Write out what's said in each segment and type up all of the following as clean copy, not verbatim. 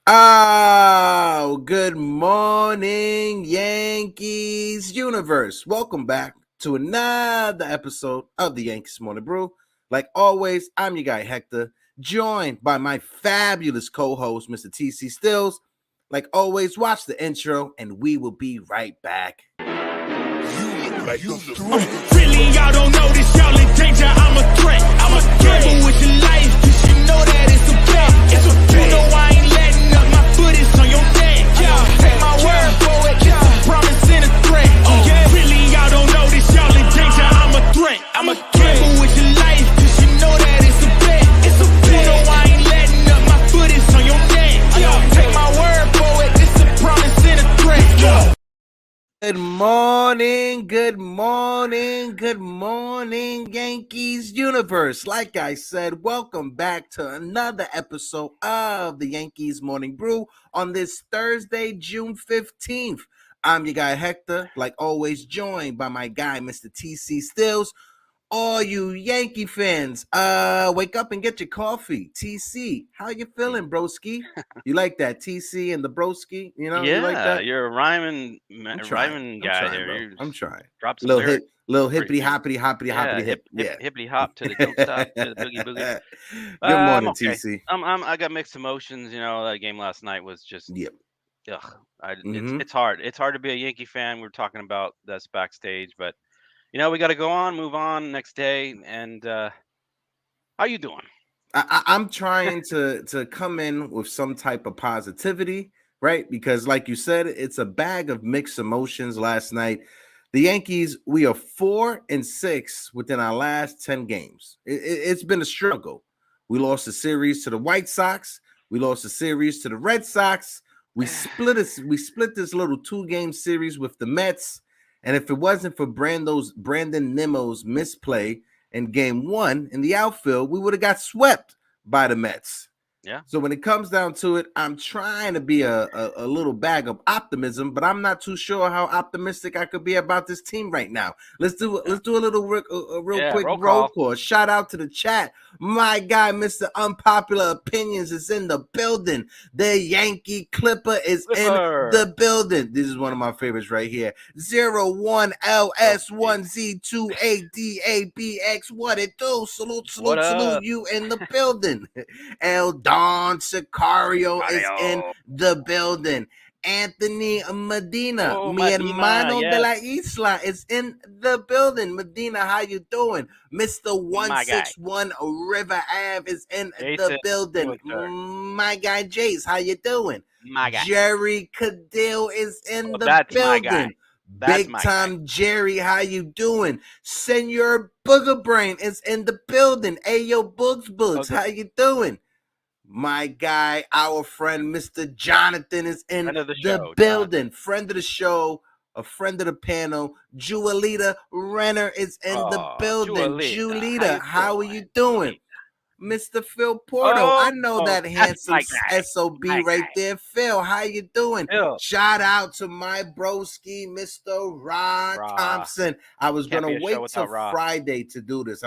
Oh, good morning, Yankees universe. Welcome back to another episode of the Yankees Morning Brew. Like always, I'm your guy, Hector, joined by my fabulous co-host, Mr. TC Stills. Like always, watch the intro, and we will be right back. Really, y'all don't know this, y'all in danger. I'm a threat. I'm a gamble with your life, cause you know that it's a bet. It's a bet. You know I ain't letting up, my foot is on your neck. Take my word for it, it's a promise and a threat. Really, y'all don't know this, y'all in danger. I'm a threat. I'm a gamble with your life, cause you know that it's a bet. It's a bet. You know I ain't letting up, my foot is on your neck. Take my word for it, it's a promise and a threat. Good morning, good morning, good morning, Yankees universe. Like I said, welcome back to another episode of the Yankees Morning Brew on this Thursday, June 15th. I'm your guy, Hector, like always, joined by my guy, Mr. TC Stills. All you Yankee fans, wake up and get your coffee. TC, how you feeling, broski? You like that, TC and the broski? You know, Yeah, you like that? you're a rhyming trying, guy there. bro. You I'm trying. drop some Little lyrics. hippity hoppity hoppity Yeah, hip. Yeah. hippity hop to the don't stop to the boogie boogie. Good morning, Okay. TC. I got mixed emotions. You know, that game last night was just Yep. ugh. Mm-hmm. It's hard. It's hard to be a Yankee fan. We were talking about this backstage, but you know we got to go on, move on next day. And how you doing? I'm trying to come in with some type of positivity, right? Because, like you said, it's a bag of mixed emotions last night. The Yankees, we are 4-6 within our last 10 games. It's been a struggle. We lost a series to the White Sox. We lost a series to the Red Sox. We split this little 2-game series with the Mets. And if it wasn't for Brandon Nimmo's misplay in game 1 in the outfield, we would have got swept by the Mets. Yeah. So when it comes down to it, I'm trying to be a little bag of optimism, but I'm not too sure how optimistic I could be about this team right now. Let's do a little real quick roll call. Shout out to the chat. My guy, Mr. Unpopular Opinions, is in the building. The Yankee Clipper is in the building. This is one of my favorites right here. 01LS1Z2ADABX. What it do? Salute you in the building. El Don Sicario is in the building. Anthony Medina, mi hermano de la isla, is in the building. Medina, how you doing? Mr. 161 River Ave is in the building. My guy Jace, how you doing? My guy. Jerry Cadill is in the building. Big time Jerry, how you doing? Senor Booger Brain is in the building. Ayo Boogs, how you doing? My guy, our friend, Mr. Jonathan, is in the building. Friend of the show, a friend of the panel. Juanita Renner is in the building. Julita, how are you doing? Mr. Phil Porto, I know that handsome SOB right there. Phil, how you doing? Shout out to my broski, Mr. Rod Thompson. I was going to wait till Friday to do this.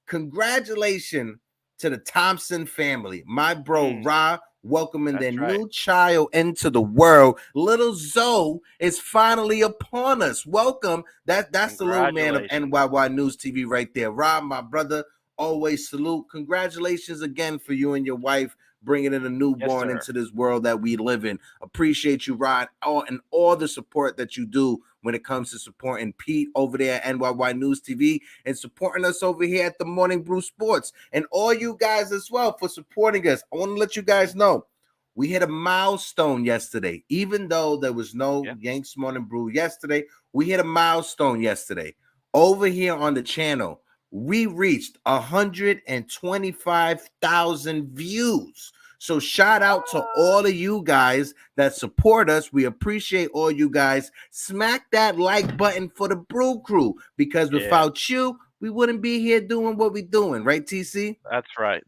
Congratulations to the Thompson family. My bro, Ra, welcoming their new child into the world. Little Zoe is finally upon us. Welcome. That's the little man of NYY News TV right there. Ra, my brother, always salute. Congratulations again for you and your wife bringing in a newborn into this world that we live in. Appreciate you, Rod, and all the support that you do when it comes to supporting Pete over there at NYY News TV and supporting us over here at the Morning Brew Sports, and all you guys as well for supporting us. I want to let you guys know we hit a milestone yesterday. Even though there was no Yankees Morning Brew yesterday, we hit a milestone yesterday. Over here on the channel, we reached 125,000 views. So shout out to all of you guys that support us. We appreciate all you guys. Smack that like button for the Brew Crew, because without you, we wouldn't be here doing what we're doing. Right, TC? That's right.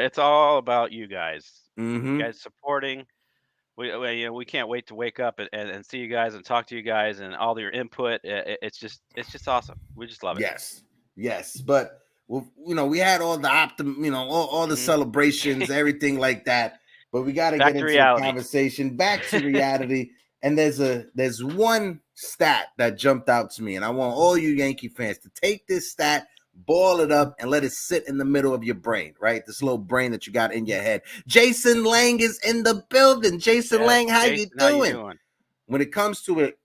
It's all about you guys. Mm-hmm. You guys supporting. We can't wait to wake up and see you guys and talk to you guys and all your input. It's just awesome. We just love it. Yes, but we had all the all the celebrations, everything like that. But we got to get into the conversation. Back to reality. And there's one stat that jumped out to me, and I want all you Yankee fans to take this stat, boil it up, and let it sit in the middle of your brain, right? This little brain that you got in your head. Jason Lang is in the building. Jason Lang, how you doing? When it comes to it,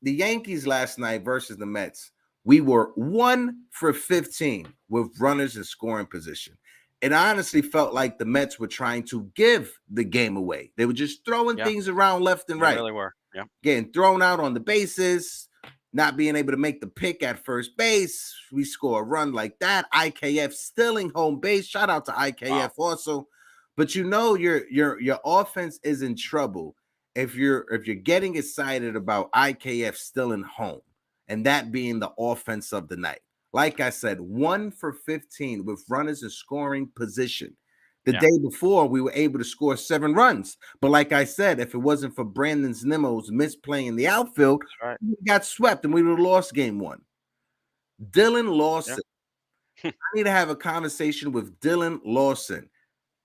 the Yankees last night versus the Mets, we were 1 for 15 with runners in scoring position. It honestly felt like the Mets were trying to give the game away. They were just throwing things around left and right. They really were. Yeah. Getting thrown out on the bases, not being able to make the pick at first base. We score a run like that. IKF stealing home base. Shout out to IKF also. But you know your offense is in trouble if you're getting excited about IKF stealing home and that being the offense of the night. Like I said, 1 for 15 with runners in scoring position. The day before, we were able to score 7 runs. But like I said, if it wasn't for Brandon Nimmo's misplaying in the outfield, we got swept and we would have lost game 1. Dylan Lawson. I need to have a conversation with Dylan Lawson,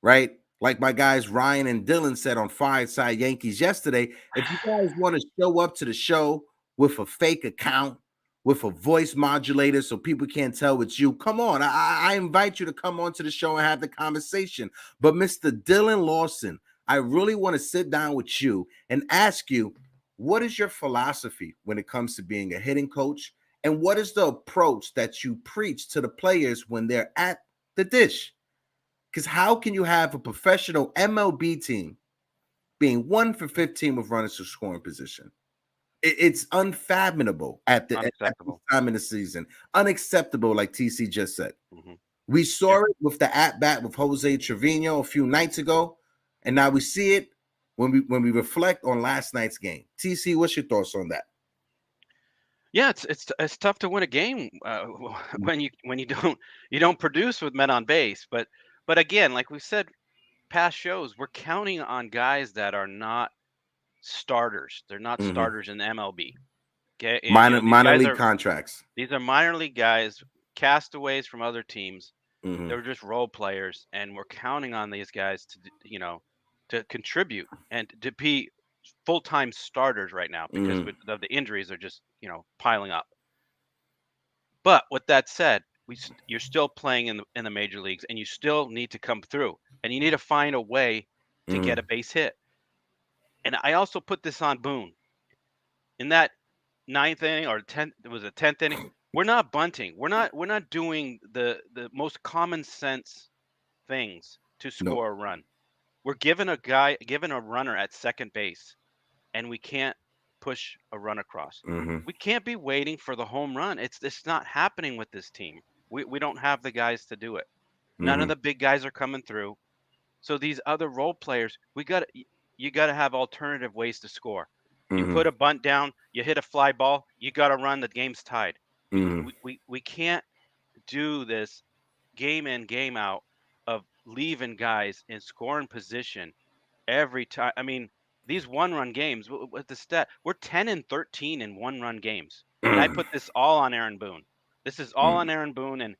right? Like my guys Ryan and Dylan said on Fireside Yankees yesterday, if you guys want to show up to the show with a fake account, with a voice modulator so people can't tell it's you, come on. I invite you to come on to the show and have the conversation. But Mr. Dylan Lawson, I really want to sit down with you and ask you, what is your philosophy when it comes to being a hitting coach? And what is the approach that you preach to the players when they're at the dish? Because how can you have a professional MLB team being 1 for 15 with runners to scoring position? It's unfathomable at the time in the season. Unacceptable, like TC just said. We saw it with the at-bat with Jose Trevino a few nights ago, and now we see it when we reflect on last night's game. TC, what's your thoughts on that? Yeah, it's tough to win a game when you don't produce with men on base. But again, like we said, past shows, we're counting on guys that are not starters. They're not starters in MLB. Okay, minor league contracts. These are minor league guys, castaways from other teams. They're just role players, and we're counting on these guys to contribute and to be full-time starters right now because of the injuries are just piling up. But with that said, you're still playing in the major leagues, and you still need to come through, and you need to find a way to get a base hit. And I also put this on Boone. In that 9th inning or 10th, it was a 10th inning. We're not bunting. We're not doing the most common sense things to score a run. We're giving a runner at second base, and we can't push a run across. We can't be waiting for the home run. It's not happening with this team. We don't have the guys to do it. None of the big guys are coming through. So these other role players, you got to have alternative ways to score. You put a bunt down, you hit a fly ball, you got to run, the game's tied. We can't do this game in, game out of leaving guys in scoring position every time. I mean, these 1-run games, with the stat, we're 10-13 in 1-run games. And I put this all on Aaron Boone. This is all on Aaron Boone and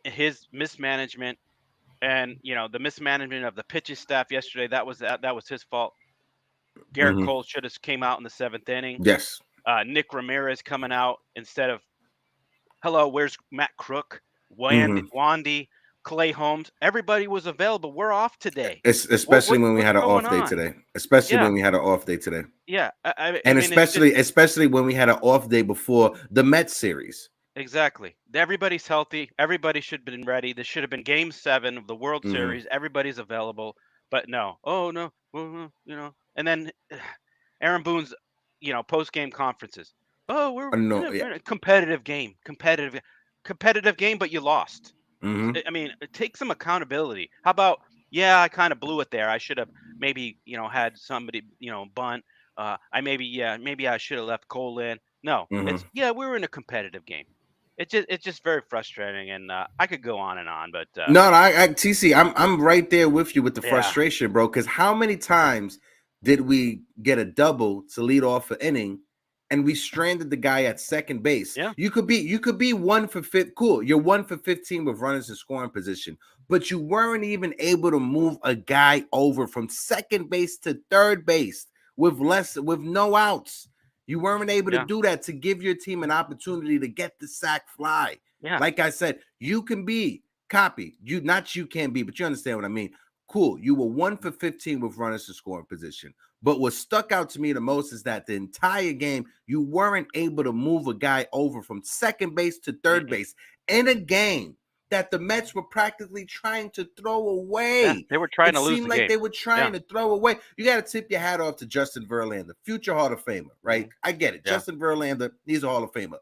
his mismanagement. And the mismanagement of the pitching staff yesterday, that was his fault. Garrett Cole should have came out in the 7th inning. Yes. Nick Ramirez coming out instead of, hello, where's Matt Crook, Wandy, Clay Holmes? Everybody was available. We're off today. Especially when we had an off day today. Yeah. Especially when we had an off day before the Mets series. Exactly. Everybody's healthy. Everybody should have been ready. This should have been Game 7 of the World Series. Everybody's available. But no. Oh, no. And then Aaron Boone's, post-game conferences. Oh, we're in a competitive game. Competitive game, but you lost. I mean, take some accountability. How about, I kind of blew it there. I should have maybe, had somebody, bunt. Maybe I should have left Cole in. No, it's we were in a competitive game. It's just very frustrating, and I could go on and on, but TC, I'm right there with you with the frustration, bro. Because how many times did we get a double to lead off an inning, and we stranded the guy at second base? Yeah, you could be 1 for 15. Cool, you're 1 for 15 with runners in scoring position, but you weren't even able to move a guy over from second base to third base with no outs. You weren't able to do that to give your team an opportunity to get the sac fly. Yeah. Like I said, you can be copy. You can't be, but you understand what I mean. Cool. You were 1 for 15 with runners to score in position. But what stuck out to me the most is that the entire game, you weren't able to move a guy over from second base to third base in a game that the Mets were practically trying to throw away. Yeah, they were trying to lose the game. It seemed like they were trying to throw away. You got to tip your hat off to Justin Verlander, future Hall of Famer, right? I get it. Justin Verlander, he's a Hall of Famer.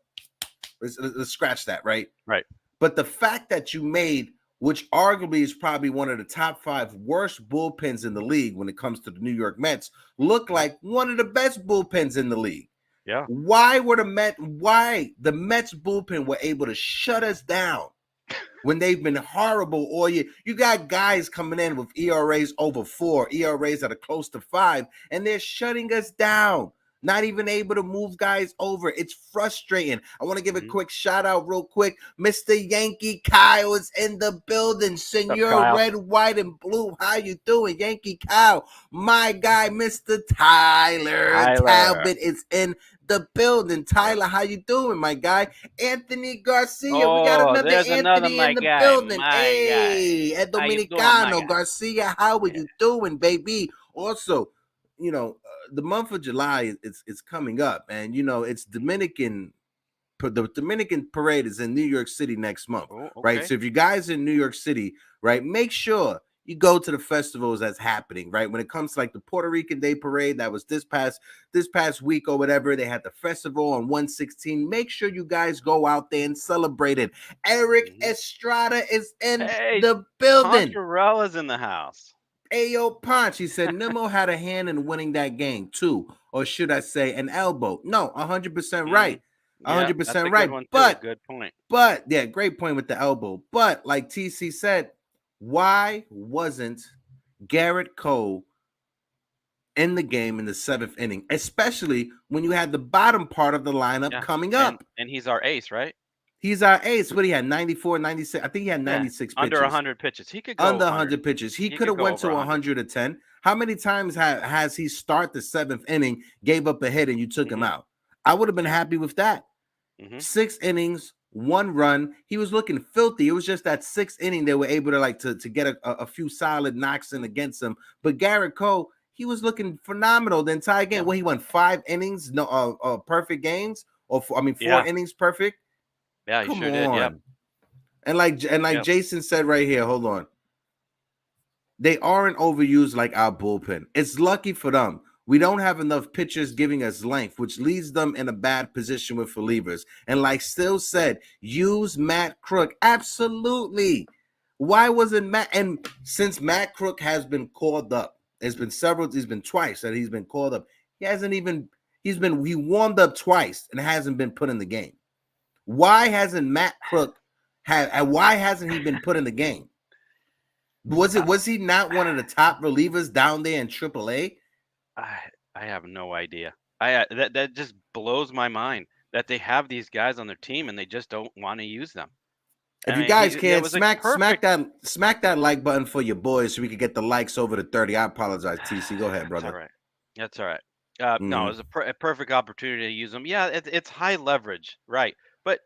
Let's scratch that, right? Right. But the fact that you made, which arguably is probably one of the top 5 worst bullpens in the league when it comes to the New York Mets, look like one of the best bullpens in the league. Yeah. Why the Mets bullpen were able to shut us down when they've been horrible all year? You got guys coming in with ERAs over 4, ERAs that are close to 5, and they're shutting us down. Not even able to move guys over. It's frustrating. I want to give a quick shout out real quick. Mr. Yankee Kyle is in the building. Senor Red, White, and Blue. How you doing? Yankee Kyle. My guy, Mr. Tyler Talbot is in the building. Tyler, how you doing, my guy? Anthony Garcia. We got another Anthony in the building. Hey, El Dominicano Garcia. How are you doing, baby? Also, you know, the month of July it's coming up, and you know it's Dominican. The Dominican parade is in New York City next month, right? So if you guys in New York City, right, make sure you go to the festivals that's happening, right? When it comes to like the Puerto Rican Day Parade that was this past week or whatever, they had the festival on 116. Make sure you guys go out there and celebrate it. Eric Estrada is in the building. Poncharella's in the house. Ayo Ponch, he said Nimmo had a hand in winning that game too, or should I say an elbow? No, 100% right, 100% right. But good point. But yeah, great point with the elbow. But like TC said, why wasn't Garrett Cole in the game in the 7th inning, especially when you had the bottom part of the lineup coming up? And he's our ace, right? He's our ace. What he had 94, 96. I think he had 96 pitches. Under 100 pitches. He could go under 100 pitches. He could have went to 110. How many times has he start the 7th inning, gave up a hit, and you took him out? I would have been happy with that. 6 innings, 1 run. He was looking filthy. It was just that 6th inning they were able to get a few solid knocks in against him. But Garrett Cole, he was looking phenomenal the entire game. Well, he won 5 innings, perfect games, or 4 innings perfect. Yeah, he sure did. Yeah. And like Jason said right here, hold on. They aren't overused like our bullpen. It's lucky for them. We don't have enough pitchers giving us length, which leaves them in a bad position with relievers. And like Still said, use Matt Crook. Absolutely. Why wasn't Matt? And since Matt Crook has been called up, he's been twice that he's been called up. He warmed up twice and hasn't been put in the game. Why hasn't Matt Crook why hasn't he been put in the game? Was he not one of the top relievers down there in AAA? I have no idea. That just blows my mind that they have these guys on their team and they just don't want to use them. If you guys can smack that like button for your boys so we can get the likes over to 30. I apologize, TC. Go ahead, brother. That's all right. No, it was a perfect opportunity to use them. Yeah, it's high leverage, right? But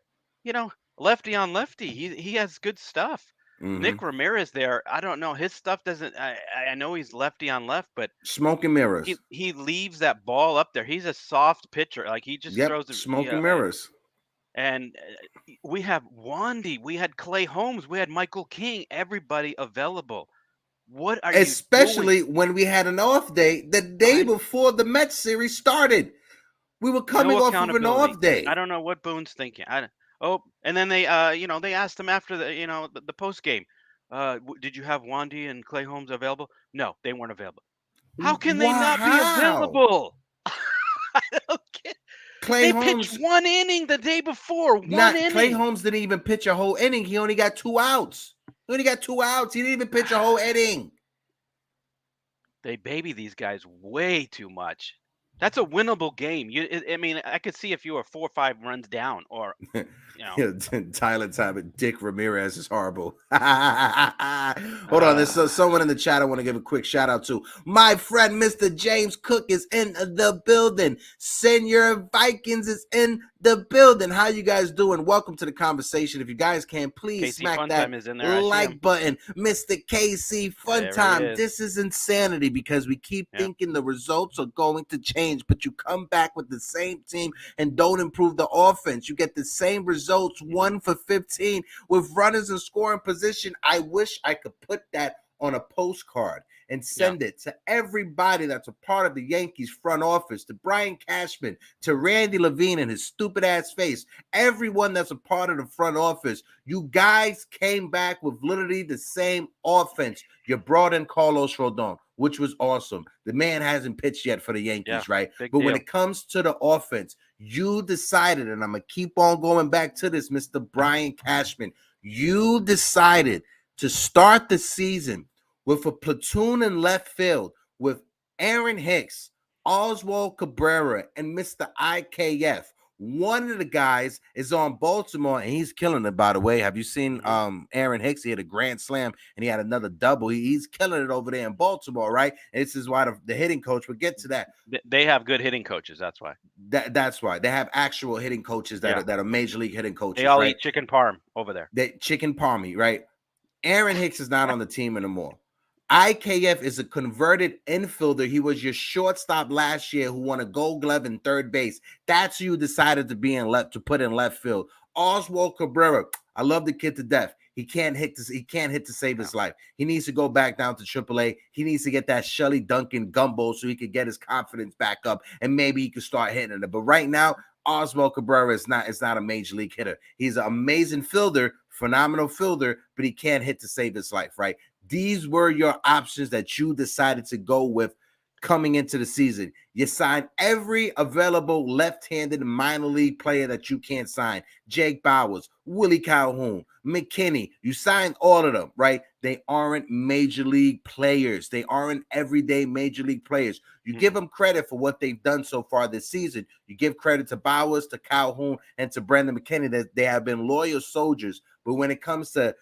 you know, lefty on lefty, he has good stuff. Nick Ramirez there, I don't know, his stuff doesn't. I know he's lefty on left, but smoke and mirrors. He leaves that ball up there. He's a soft pitcher, like he just throws it. Smoke and mirrors. And we have Wandy, we had Clay Holmes, we had Michael King, everybody available. What are especially you doing? When we had an off day the day before the Mets series started? We were coming off of an off day. I don't know what Boone's thinking. And then they they asked him after the post game, did you have Wandy and Clay Holmes available? No, they weren't available. How can they not be available? I don't get. They pitched 1 inning the day before. One inning. Clay Holmes didn't even pitch a whole inning. He only got 2 outs. He didn't even pitch a whole inning. They baby these guys way too much. That's a winnable game. I mean, I could see if you were 4 or 5 runs down, or Tyler Dick Ramirez is horrible. Hold on, there's someone in the chat I want to give a quick shout out to. My friend Mr. James Cook is in the building. Senior Vikings is in the building. How you guys doing? Welcome to the conversation. If you guys can, please KC smack Funtime is in there. like button. Mr. KC Funtime. This is insanity because we keep thinking the results are going to change, but you come back with the same team and don't improve the offense. You get the same results, 1 for 15 with runners in scoring position. I wish I could put that on a postcard and send it to everybody that's a part of the Yankees front office, to Brian Cashman, to Randy Levine and his stupid ass face, everyone that's a part of the front office. You guys came back with literally the same offense. You brought in Carlos Rodon, which was awesome. The man hasn't pitched yet for the Yankees, right? But when it comes to the offense, you decided, and I'm going to keep on going back to this, Mr. Brian Cashman, you decided to start the season with a platoon in left field with Aaron Hicks, Oswald Cabrera, and Mr. IKF. One of the guys is on Baltimore, and he's killing it, by the way. Have you seen Aaron Hicks? He had a grand slam, and he had another double. He's killing it over there in Baltimore, right? And this is why the hitting coach, we'll get to that. They have good hitting coaches, that's why. That's why. They have actual hitting coaches that are major league hitting coaches. They all eat chicken parm over there. Chicken parmy, right? Aaron Hicks is not on the team anymore. IKF is a converted infielder. He was your shortstop last year who won a Gold Glove in third base. That's who you decided to put in left field. Oswald Cabrera, I love the kid to death. He can't hit to save his life. He needs to go back down to AAA. He needs to get that Shelly Duncan gumbo so he could get his confidence back up and maybe he could start hitting it. But right now, Oswald Cabrera is not a major league hitter. He's an amazing fielder, phenomenal fielder, but he can't hit to save his life, right? These were your options that you decided to go with coming into the season. You signed every available left-handed minor league player that you can't sign. Jake Bowers, Willie Calhoun, McKinney. You signed all of them, right? They aren't major league players. They aren't everyday major league players. You give them credit for what they've done so far this season. You give credit to Bowers, to Calhoun, and to Brandon McKinney that they have been loyal soldiers. But when it comes to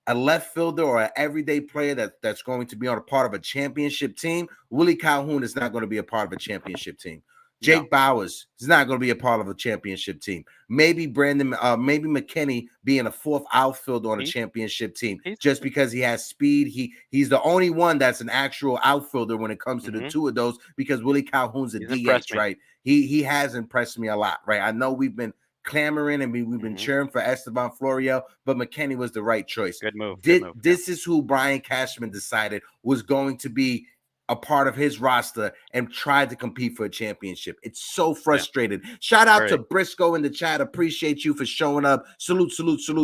a left fielder or an everyday player that's going to be on a part of a championship team, Willie Calhoun is not going to be a part of a championship team. Jake Bowers is not going to be a part of a championship team. Maybe maybe McKinney being a fourth outfielder on a championship team just because he has speed. He's the only one that's an actual outfielder when it comes to the two of those because Willie Calhoun's a DH, right? He has impressed me a lot, right? I know we've been clamoring and we've been cheering for Esteban Florial, but McKinney was the right choice. Good move. This is who Brian Cashman decided was going to be a part of his roster and tried to compete for a championship. It's so frustrating. Shout out to Briscoe in the chat. Appreciate you for showing up. Salute,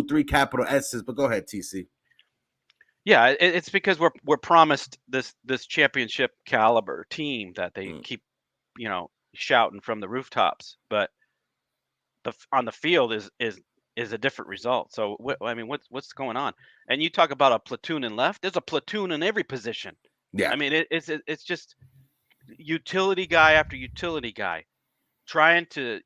3 capital S's. But go ahead, TC. Yeah, it's because we're promised this championship caliber team that they keep, shouting from the rooftops, but on the field is a different result. So what's going on? And you talk about a platoon in left. There's a platoon in every position. Yeah, I mean it's just utility guy after utility guy trying to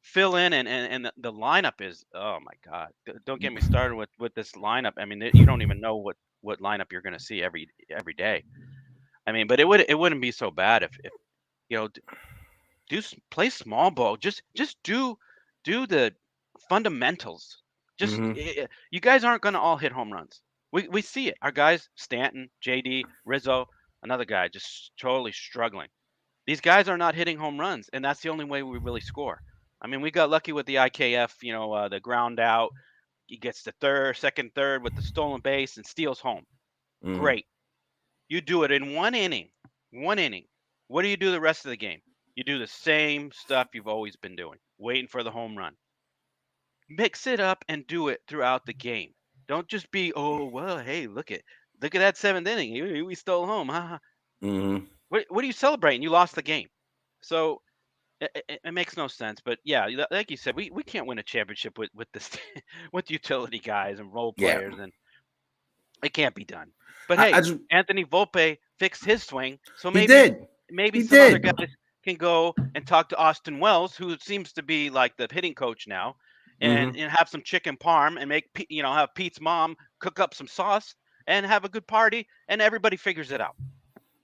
fill in, and the lineup is, oh my God, don't get me started with this lineup. I mean, you don't even know what lineup you're going to see every day. I mean, but it wouldn't be so bad if play small ball. Just do the fundamentals. Just you guys aren't going to all hit home runs. We see it. Our guys, Stanton, JD, Rizzo, another guy just totally struggling. These guys are not hitting home runs, and that's the only way we really score. I mean, we got lucky with the IKF, the ground out. He gets the second, third with the stolen base and steals home. Great. You do it in one inning. What do you do the rest of the game? You do the same stuff you've always been doing, waiting for the home run. Mix it up and do it throughout the game. Don't just be, oh, well, hey, look at that seventh inning. We stole home. What are you celebrating? You lost the game. So it makes no sense. But yeah, like you said, we can't win a championship with this with utility guys and role players, and it can't be done. But hey, Anthony Volpe fixed his swing, so maybe maybe He some other did. guys can go and talk to Austin Wells, who seems to be like the hitting coach now, and have some chicken parm and have Pete's mom cook up some sauce and have a good party, and everybody figures it out.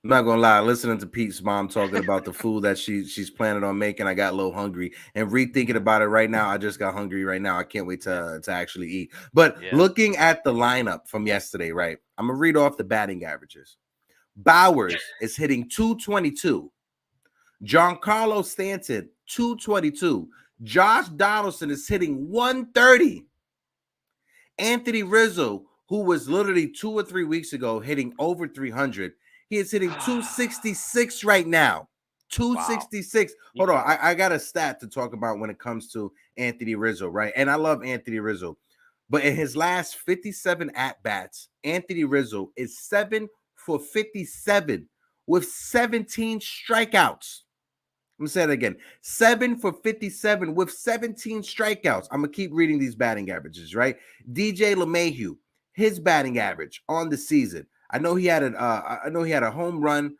I'm not gonna lie, listening to Pete's mom talking about the food that she's planning on making, I got a little hungry. And rethinking about it right now, I just got hungry right now. I can't wait to actually eat. But looking at the lineup from yesterday, right? I'm gonna read off the batting averages. Bowers is hitting 222. Giancarlo Stanton, 222. Josh Donaldson is hitting 130. Anthony Rizzo, who was literally 2 or 3 weeks ago hitting over 300, he is hitting 266 right now. 266. Wow. Hold on. I got a stat to talk about when it comes to Anthony Rizzo, right? And I love Anthony Rizzo. But in his last 57 at-bats, Anthony Rizzo is 7 for 57 with 17 strikeouts. I'm going to say it again. 7 for 57 with 17 strikeouts. I'm going to keep reading these batting averages, right? DJ LeMahieu, his batting average on the season. I know he had a home run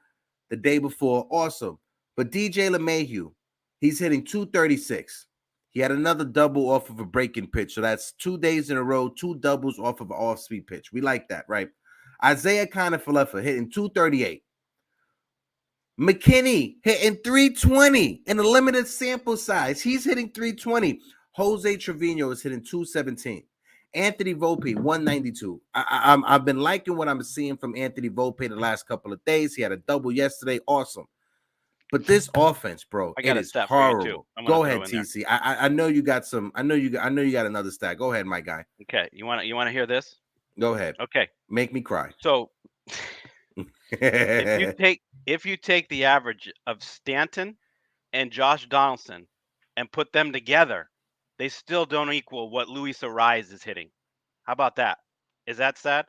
the day before. Awesome. But DJ LeMahieu, he's hitting 236. He had another double off of a breaking pitch. So that's 2 days in a row, 2 doubles off of an off-speed pitch. We like that, right? Isaiah Kiner-Falefa hitting 238. McKinney hitting 320 in a limited sample size. He's hitting 320. Jose Trevino is hitting 217. Anthony Volpe, 192. I've been liking what I'm seeing from Anthony Volpe the last couple of days. He had a double yesterday. Awesome. But this offense, bro, it is horrible. Go ahead, TC. I know you got some. I know you got another stat. Go ahead, my guy. Okay, you want to hear this? Go ahead. Okay, make me cry. So, if you take the average of Stanton and Josh Donaldson and put them together, they still don't equal what Luis Arraez is hitting. How about that? Is that sad?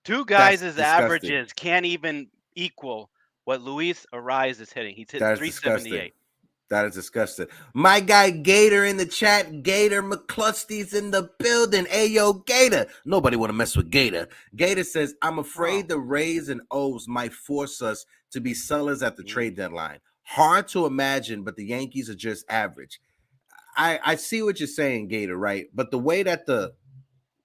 Two guys' averages can't even equal what Luis Arraez is hitting. He's hitting 378. That is disgusting. My guy Gator in the chat. Gator McClusty's in the building. Ayo, Gator. Nobody want to mess with Gator. Gator says, I'm afraid the Rays and O's might force us to be sellers at the trade deadline. Hard to imagine, but the Yankees are just average. I see what you're saying, Gator, right? But the way that the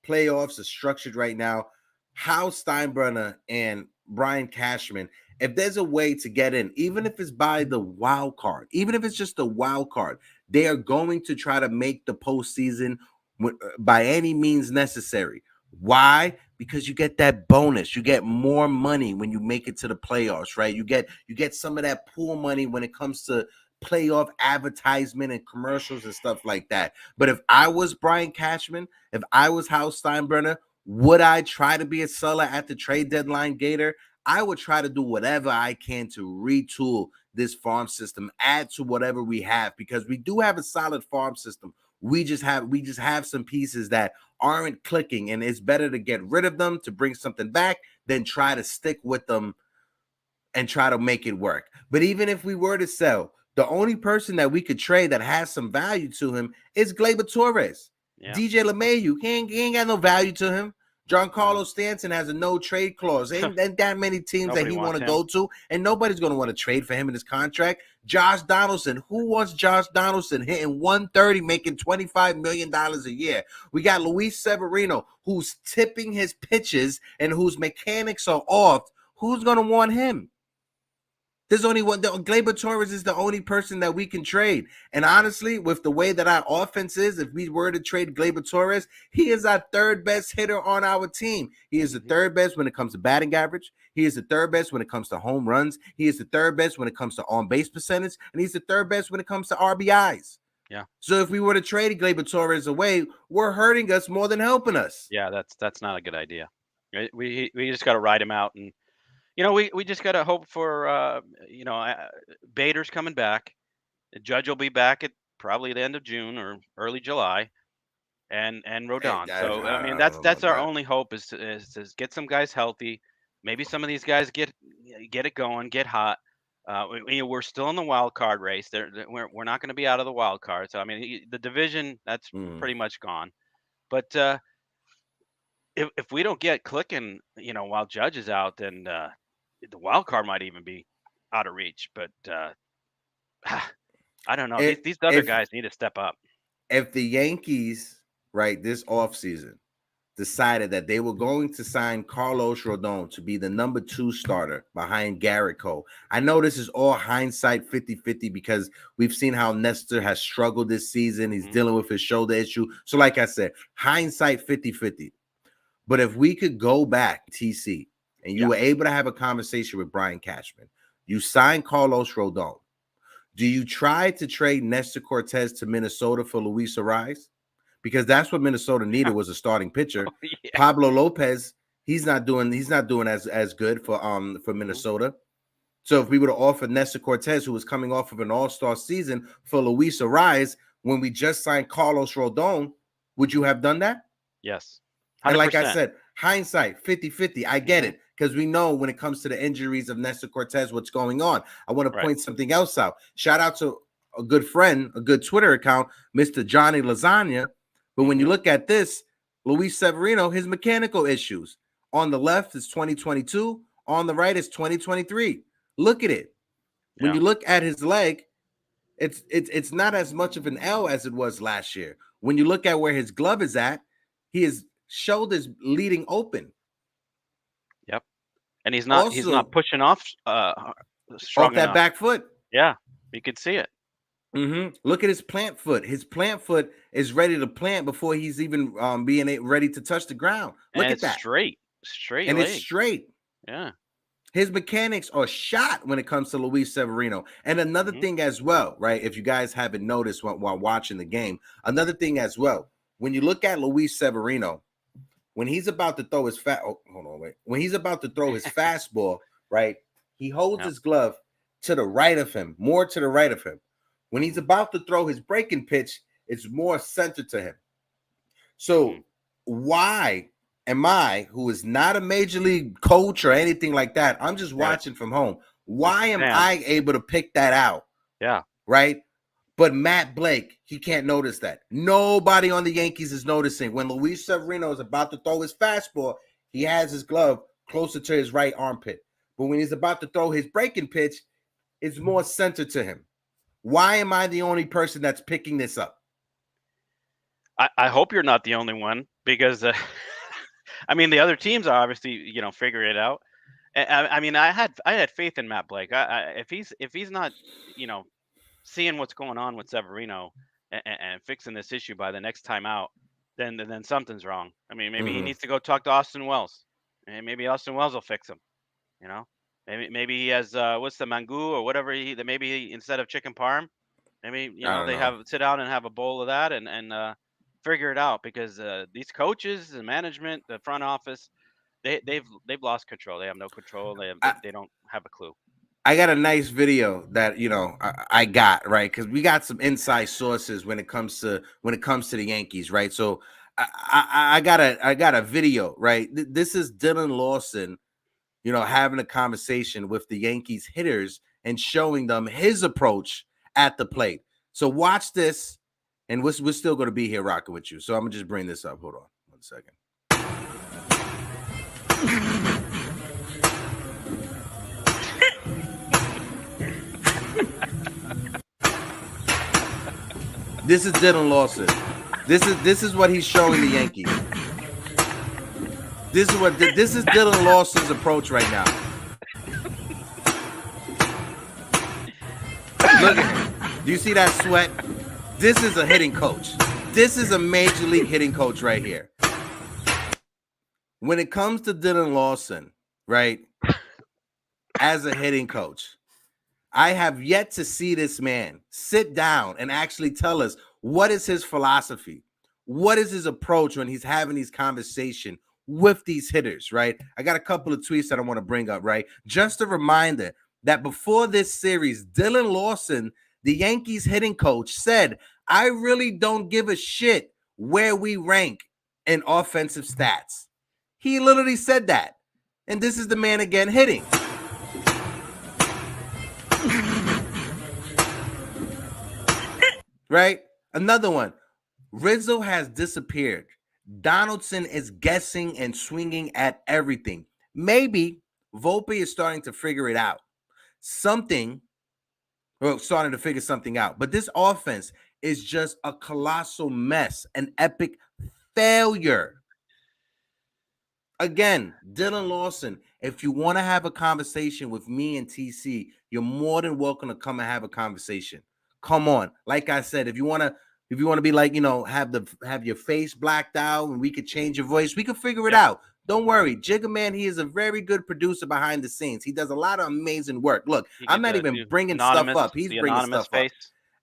playoffs are structured right now, Hal Steinbrenner and Brian Cashman, if there's a way to get in, even if it's by the wild card, even if it's just a wild card, they are going to try to make the postseason by any means necessary. Why? Because you get that bonus. You get more money when you make it to the playoffs, right? You get some of that pool money when it comes to playoff advertisement and commercials and stuff like that. But if I was Brian Cashman, if I was Hal Steinbrenner, would I try to be a seller at the trade deadline, Gator? I would try to do whatever I can to retool this farm system, add to whatever we have, because we do have a solid farm system. We just have some pieces that aren't clicking, and it's better to get rid of them to bring something back than try to stick with them and try to make it work. But even if we were to sell, the only person that we could trade that has some value to him is Gleyber Torres. Yeah. DJ LeMahieu, he ain't got no value to him. Giancarlo Stanton has a no trade clause. Ain't that many teams that he want to go to, and nobody's going to want to trade for him in his contract. Josh Donaldson, who wants Josh Donaldson hitting 130, making $25 million a year? We got Luis Severino, who's tipping his pitches and whose mechanics are off. Who's going to want him? There's only one. Gleyber Torres is the only person that we can trade. And honestly, with the way that our offense is, if we were to trade Gleyber Torres, he is our third best hitter on our team. He is the third best when it comes to batting average. He is the third best when it comes to home runs. He is the third best when it comes to on-base percentage. And he's the third best when it comes to RBIs. Yeah. So if we were to trade Gleyber Torres away, we're hurting us more than helping us. Yeah, that's not a good idea. We just got to ride him out, and we just got to hope for Bader's coming back. Judge will be back at probably the end of June or early July, and Rodon. So I mean that's our only hope is to get some guys healthy. Maybe some of these guys get it going, get hot. We're still in the wild card race. We're not going to be out of the wild card. So I mean the division that's pretty much gone. But if we don't get clicking, while Judge is out, then the wild card might even be out of reach. But I don't know. These other guys need to step up. If the Yankees, right, this offseason decided that they were going to sign Carlos Rodon to be the number 2 starter behind Garrett Cole. I know this is all hindsight 50-50 because we've seen how Nestor has struggled this season. He's dealing with his shoulder issue. So like I said, hindsight 50-50. But if we could go back, TC, and you were able to have a conversation with Brian Cashman, you signed Carlos Rodon. Do you try to trade Nestor Cortez to Minnesota for Luis Ariz? Because that's what Minnesota needed was a starting pitcher. Pablo Lopez, he's not doing as good for Minnesota. So if we would have offered Nestor Cortez, who was coming off of an all-star season, for Luis Ariz when we just signed Carlos Rodon, would you have done that? Yes. 100%. And like I said, hindsight 50-50. I get it. Because we know when it comes to the injuries of Nestor Cortez, what's going on. I want to point something else out. Shout out to a good friend, a good Twitter account, Mr. Johnny Lasagna. But when you look at this, Luis Severino, his mechanical issues. On the left is 2022. On the right is 2023. Look at it. When you look at his leg, it's not as much of an L as it was last year. When you look at where his glove is at, his shoulder's leading open. Yep. And he's not pushing off that back foot. Yeah, you could see it. Look at his plant foot. His plant foot is ready to plant before he's even being ready to touch the ground. Look at that. Straight. And leg. It's straight. Yeah. His mechanics are shot when it comes to Luis Severino. And another thing as well, right? If you guys haven't noticed while watching the game, another thing as well, when you look at Luis Severino, when he's about to throw his when he's about to throw his fastball, right? He holds his glove to the right of him, more to the right of him. When he's about to throw his breaking pitch, it's more centered to him. So why am I, who is not a major league coach or anything like that, I'm just watching from home. Why am I able to pick that out? Yeah. Right? But Matt Blake, he can't notice that. Nobody on the Yankees is noticing. When Luis Severino is about to throw his fastball, he has his glove closer to his right armpit. But when he's about to throw his breaking pitch, it's more centered to him. Why am I the only person that's picking this up? I hope you're not the only one because, I mean, the other teams are obviously, figuring it out. I mean, I had faith in Matt Blake. If he's not, seeing what's going on with Severino and fixing this issue by the next time out, then something's wrong. I mean, maybe he needs to go talk to Austin Wells, and maybe Austin Wells will fix him. Maybe he has what's the mango or whatever maybe instead of chicken parm, maybe they sit down and have a bowl of that and figure it out because these coaches, the management, the front office, they've lost control. They have no control. They don't have a clue. I got a nice video that I got, right, because we got some inside sources when it comes to the Yankees, right? So I got a video, right? This is Dylan Lawson, having a conversation with the Yankees hitters and showing them his approach at the plate. So watch this, and we're still going to be here rocking with you. So I'm gonna just bring this up. Hold on 1 second. This is Dylan Lawson. This is what he's showing the Yankees. This is Dylan Lawson's approach right now. Look at him. Do you see that sweat? This is a hitting coach. This is a major league hitting coach right here. When it comes to Dylan Lawson, right, as a hitting coach, I have yet to see this man sit down and actually tell us what is his philosophy, what is his approach when he's having these conversations with these hitters, right? I got a couple of tweets that I want to bring up, right? Just a reminder that before this series, Dylan Lawson, the Yankees hitting coach, said, I really don't give a shit where we rank in offensive stats. He literally said that. And this is the man again hitting. Right? Another one. Rizzo has disappeared. Donaldson is guessing and swinging at everything. Maybe Volpe is starting to figure it out. something, well, starting to figure something out. But this offense is just a colossal mess, an epic failure. Again, Dylan Lawson, if you want to have a conversation with me and TC, you're more than welcome to come and have a conversation. Come on. Like I said, if you want to be like, have your face blacked out and we could change your voice, we can figure it out. Don't worry. Jigga Man, he is a very good producer behind the scenes. He does a lot of amazing work. Look, I'm not even bringing stuff up. He's bringing stuff up.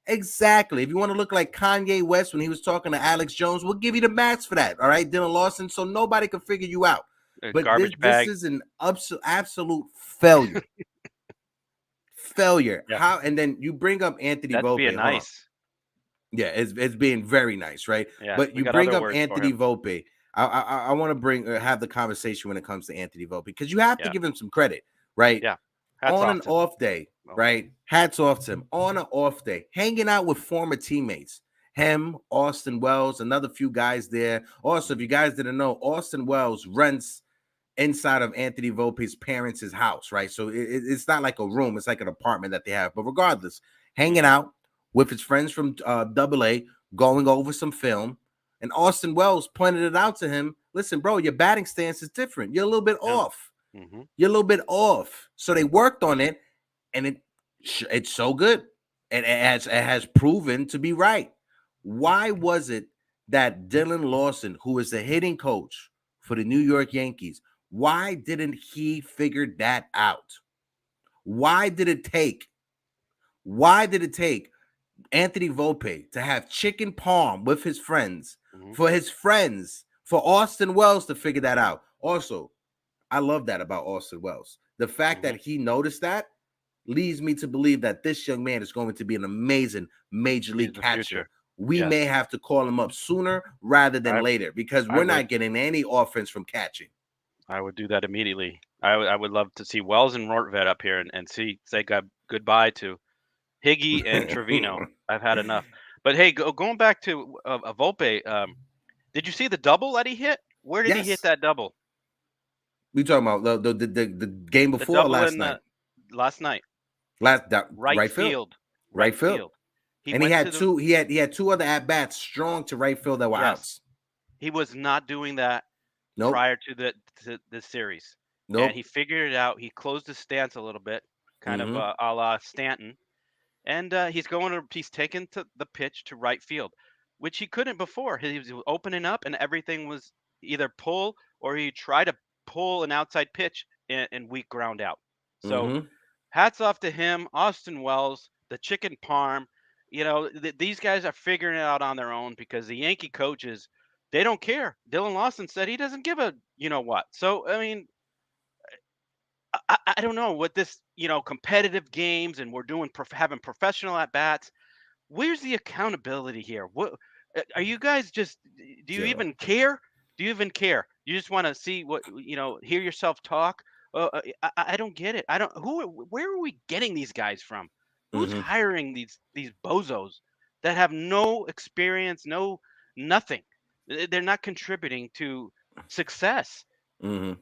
Exactly. If you want to look like Kanye West when he was talking to Alex Jones, we'll give you the max for that. All right, Dylan Lawson. So nobody can figure you out. But this is an absolute failure. Failure. Yeah. How? And then you bring up Anthony Volpe. Being nice. Yeah, it's being very nice, right? Yeah, but you bring up Anthony Volpe. I want to have the conversation when it comes to Anthony Volpe because you have to give him some credit, right? Yeah. On an off day, right? Hats off to him. On an off day, hanging out with former teammates. Him, Austin Wells, another few guys there. Also, if you guys didn't know, Austin Wells rents inside of Anthony Volpe's parents' house, right? So it's not like a room. It's like an apartment that they have. But regardless, hanging out with his friends from AA, going over some film. And Austin Wells pointed it out to him. Listen, bro, your batting stance is different. You're a little bit off. Mm-hmm. You're a little bit off. So they worked on it, and it's so good. And it has proven to be right. Why was it that Dylan Lawson, who is the hitting coach for the New York Yankees, why didn't he figure that out? Why did it take Anthony Volpe to have chicken parm with his friends, for Austin Wells to figure that out? Also, I love that about Austin Wells. The fact that he noticed that leads me to believe that this young man is going to be an amazing major league catcher. We may have to call him up sooner rather than later because we're not getting any offense from catching. I would do that immediately. I would love to see Wells and Rortvedt up here and say goodbye to Higgy and Trevino. I've had enough. But hey, going back to Volpe, did you see the double that he hit? Where did he hit that double? We talking about the game before or last night? Last night. Right field. Right field. He had two. He had two other at bats strong to right field that were outs. He was not doing that prior to the series. And he figured it out. He closed his stance a little bit, kind of a la Stanton, and he's taken to the pitch to right field, which he couldn't before. He was opening up, and everything was either pull or he tried to pull an outside pitch and weak ground out. So hats off to him, Austin Wells, the chicken parm. These guys are figuring it out on their own because the Yankee coaches, they don't care. Dylan Lawson said he doesn't give a what. So, I mean, I don't know what this, competitive games and we're doing having professional at bats. Where's the accountability here? What are you guys do you even care? Do you even care? You just want to see hear yourself talk. I don't get it. Where are we getting these guys from? Who's hiring these bozos that have no experience, nothing? They're not contributing to success. I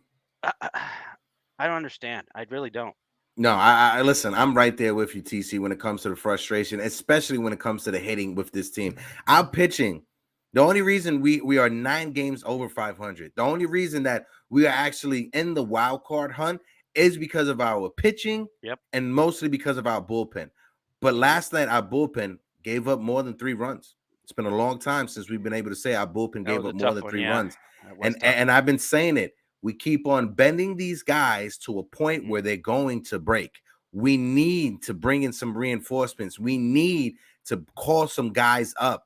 don't understand. I really don't. No, I listen. I'm right there with you, TC, when it comes to the frustration, especially when it comes to the hitting with this team. Our pitching. The only reason we are 9 games over 500, the only reason that we are actually in the wild card hunt is because of our pitching and mostly because of our bullpen. But last night, our bullpen gave up more than 3 runs. It's been a long time since we've been able to say our bullpen gave up more than 3 runs. And I've been saying it. We keep on bending these guys to a point where they're going to break. We need to bring in some reinforcements. We need to call some guys up.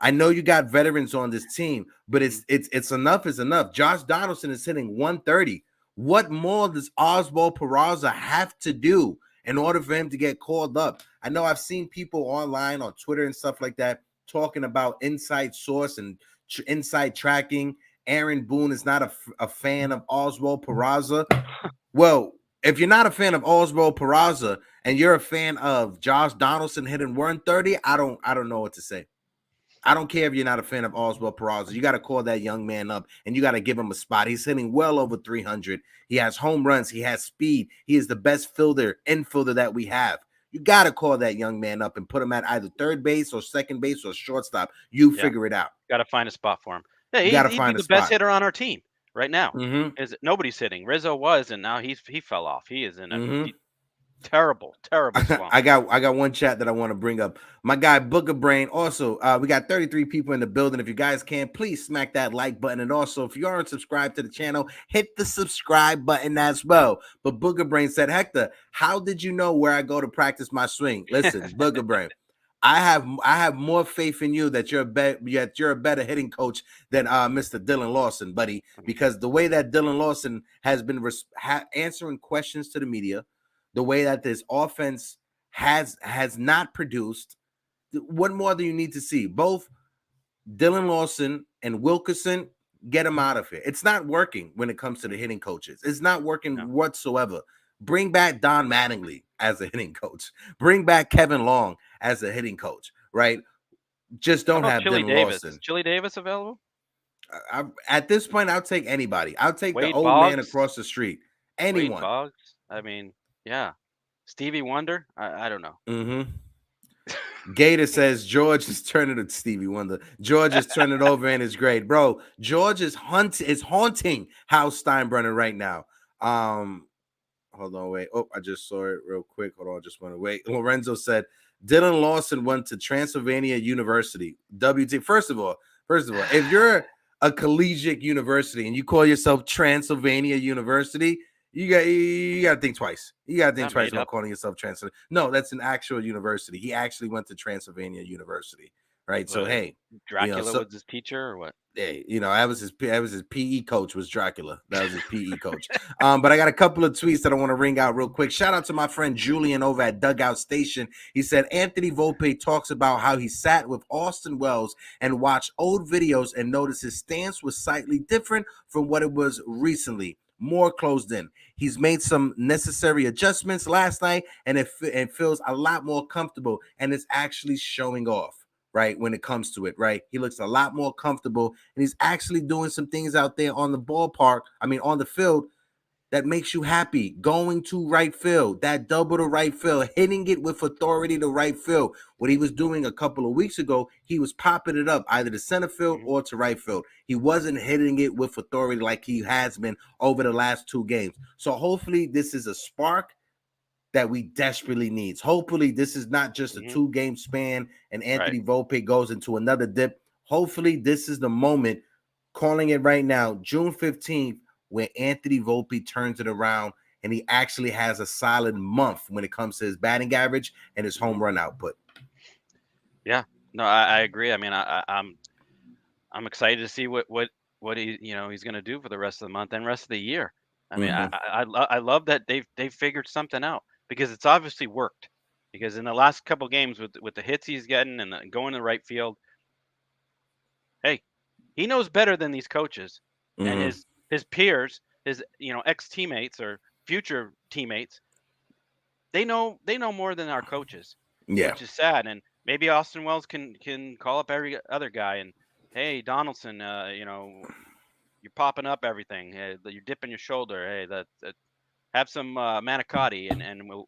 I know you got veterans on this team, but it's enough is enough. Josh Donaldson is hitting 130. What more does Oswald Peraza have to do in order for him to get called up? I know I've seen people online on Twitter and stuff like that talking about inside source and inside tracking. Aaron Boone is not a fan of Oswald Peraza. Well, if you're not a fan of Oswald Peraza and you're a fan of Josh Donaldson hitting 130, I don't know what to say. I don't care if you're not a fan of Oswald Peraza. You got to call that young man up and you got to give him a spot. He's hitting well over 300. He has home runs. He has speed. He is the best infielder that we have. You got to call that young man up and put him at either third base or second base or shortstop. You figure it out. Got to find a spot for him. Yeah, you got to find the best hitter on our team right now. Is nobody's hitting. Rizzo was, and now he fell off. He is in a terrible slump. I got one chat that I want to bring up. My guy Booger Brain. Also, we got 33 people in the building. If you guys can, please smack that like button. And also, if you aren't subscribed to the channel, hit the subscribe button as well. But Booger Brain said, Hector, how did you know where I go to practice my swing? Listen, Booger Brain, I have more faith in you that you're a better hitting coach than Mr. Dylan Lawson, buddy, because the way that Dylan Lawson has been answering questions to the media, the way that this offense has not produced, what more do you need to see? Both Dylan Lawson and Wilkerson, get them out of here. It's not working when it comes to the hitting coaches. It's not working whatsoever. Bring back Don Mattingly as a hitting coach. Bring back Kevin Long as a hitting coach, right? Just don't have Dylan Lawson. Is Chili Davis available? At this point, I'll take anybody. I'll take Wade the old Boggs? man across the street. Anyone. Wade Boggs? I mean, yeah. Stevie Wonder? I don't know. Gator says George is turning to Stevie Wonder. George is turning over in his grade. Bro, George is haunting House Steinbrenner right now. Hold on, wait. Oh, I just saw it real quick. Hold on, just want to wait. Lorenzo said Dylan Lawson went to Transylvania University. WT. First of all, if you're a collegiate university and you call yourself Transylvania University, you got to think twice. You got to think twice about calling yourself Transylvania. No, that's an actual university. He actually went to Transylvania University, right? So hey, Dracula was his teacher or what? Hey, that was his PE coach was Dracula. That was his PE coach. But I got a couple of tweets that I want to ring out real quick. Shout out to my friend Julian over at Dugout Station. He said Anthony Volpe talks about how he sat with Austin Wells and watched old videos and noticed his stance was slightly different from what it was recently. More closed in. He's made some necessary adjustments last night, and it feels a lot more comfortable, and it's actually showing off. Right, when it comes to it, right? He looks a lot more comfortable, and he's actually doing some things out there on the on the field that makes you happy. Going to right field, that double to right field, hitting it with authority to right field. What he was doing a couple of weeks ago, he was popping it up either to center field or to right field. He wasn't hitting it with authority like he has been over the last 2 games. So hopefully this is a spark that we desperately needs. Hopefully this is not just a 2-game span and Anthony Volpe goes into another dip. Hopefully this is the moment, calling it right now, June 15th, where Anthony Volpe turns it around and he actually has a solid month when it comes to his batting average and his home run output. Yeah, no, I agree. I mean, I'm excited to see what he he's going to do for the rest of the month and rest of the year. I mean, I love that they've figured something out, because it's obviously worked. Because in the last couple of games with the hits he's getting and going to the right field, hey, he knows better than these coaches and his peers, his ex-teammates or future teammates. They know more than our coaches, which is sad. And maybe Austin Wells can call up every other guy and, hey, Donaldson, you're popping up everything. Hey, you're dipping your shoulder. Hey, that have some manicotti and we'll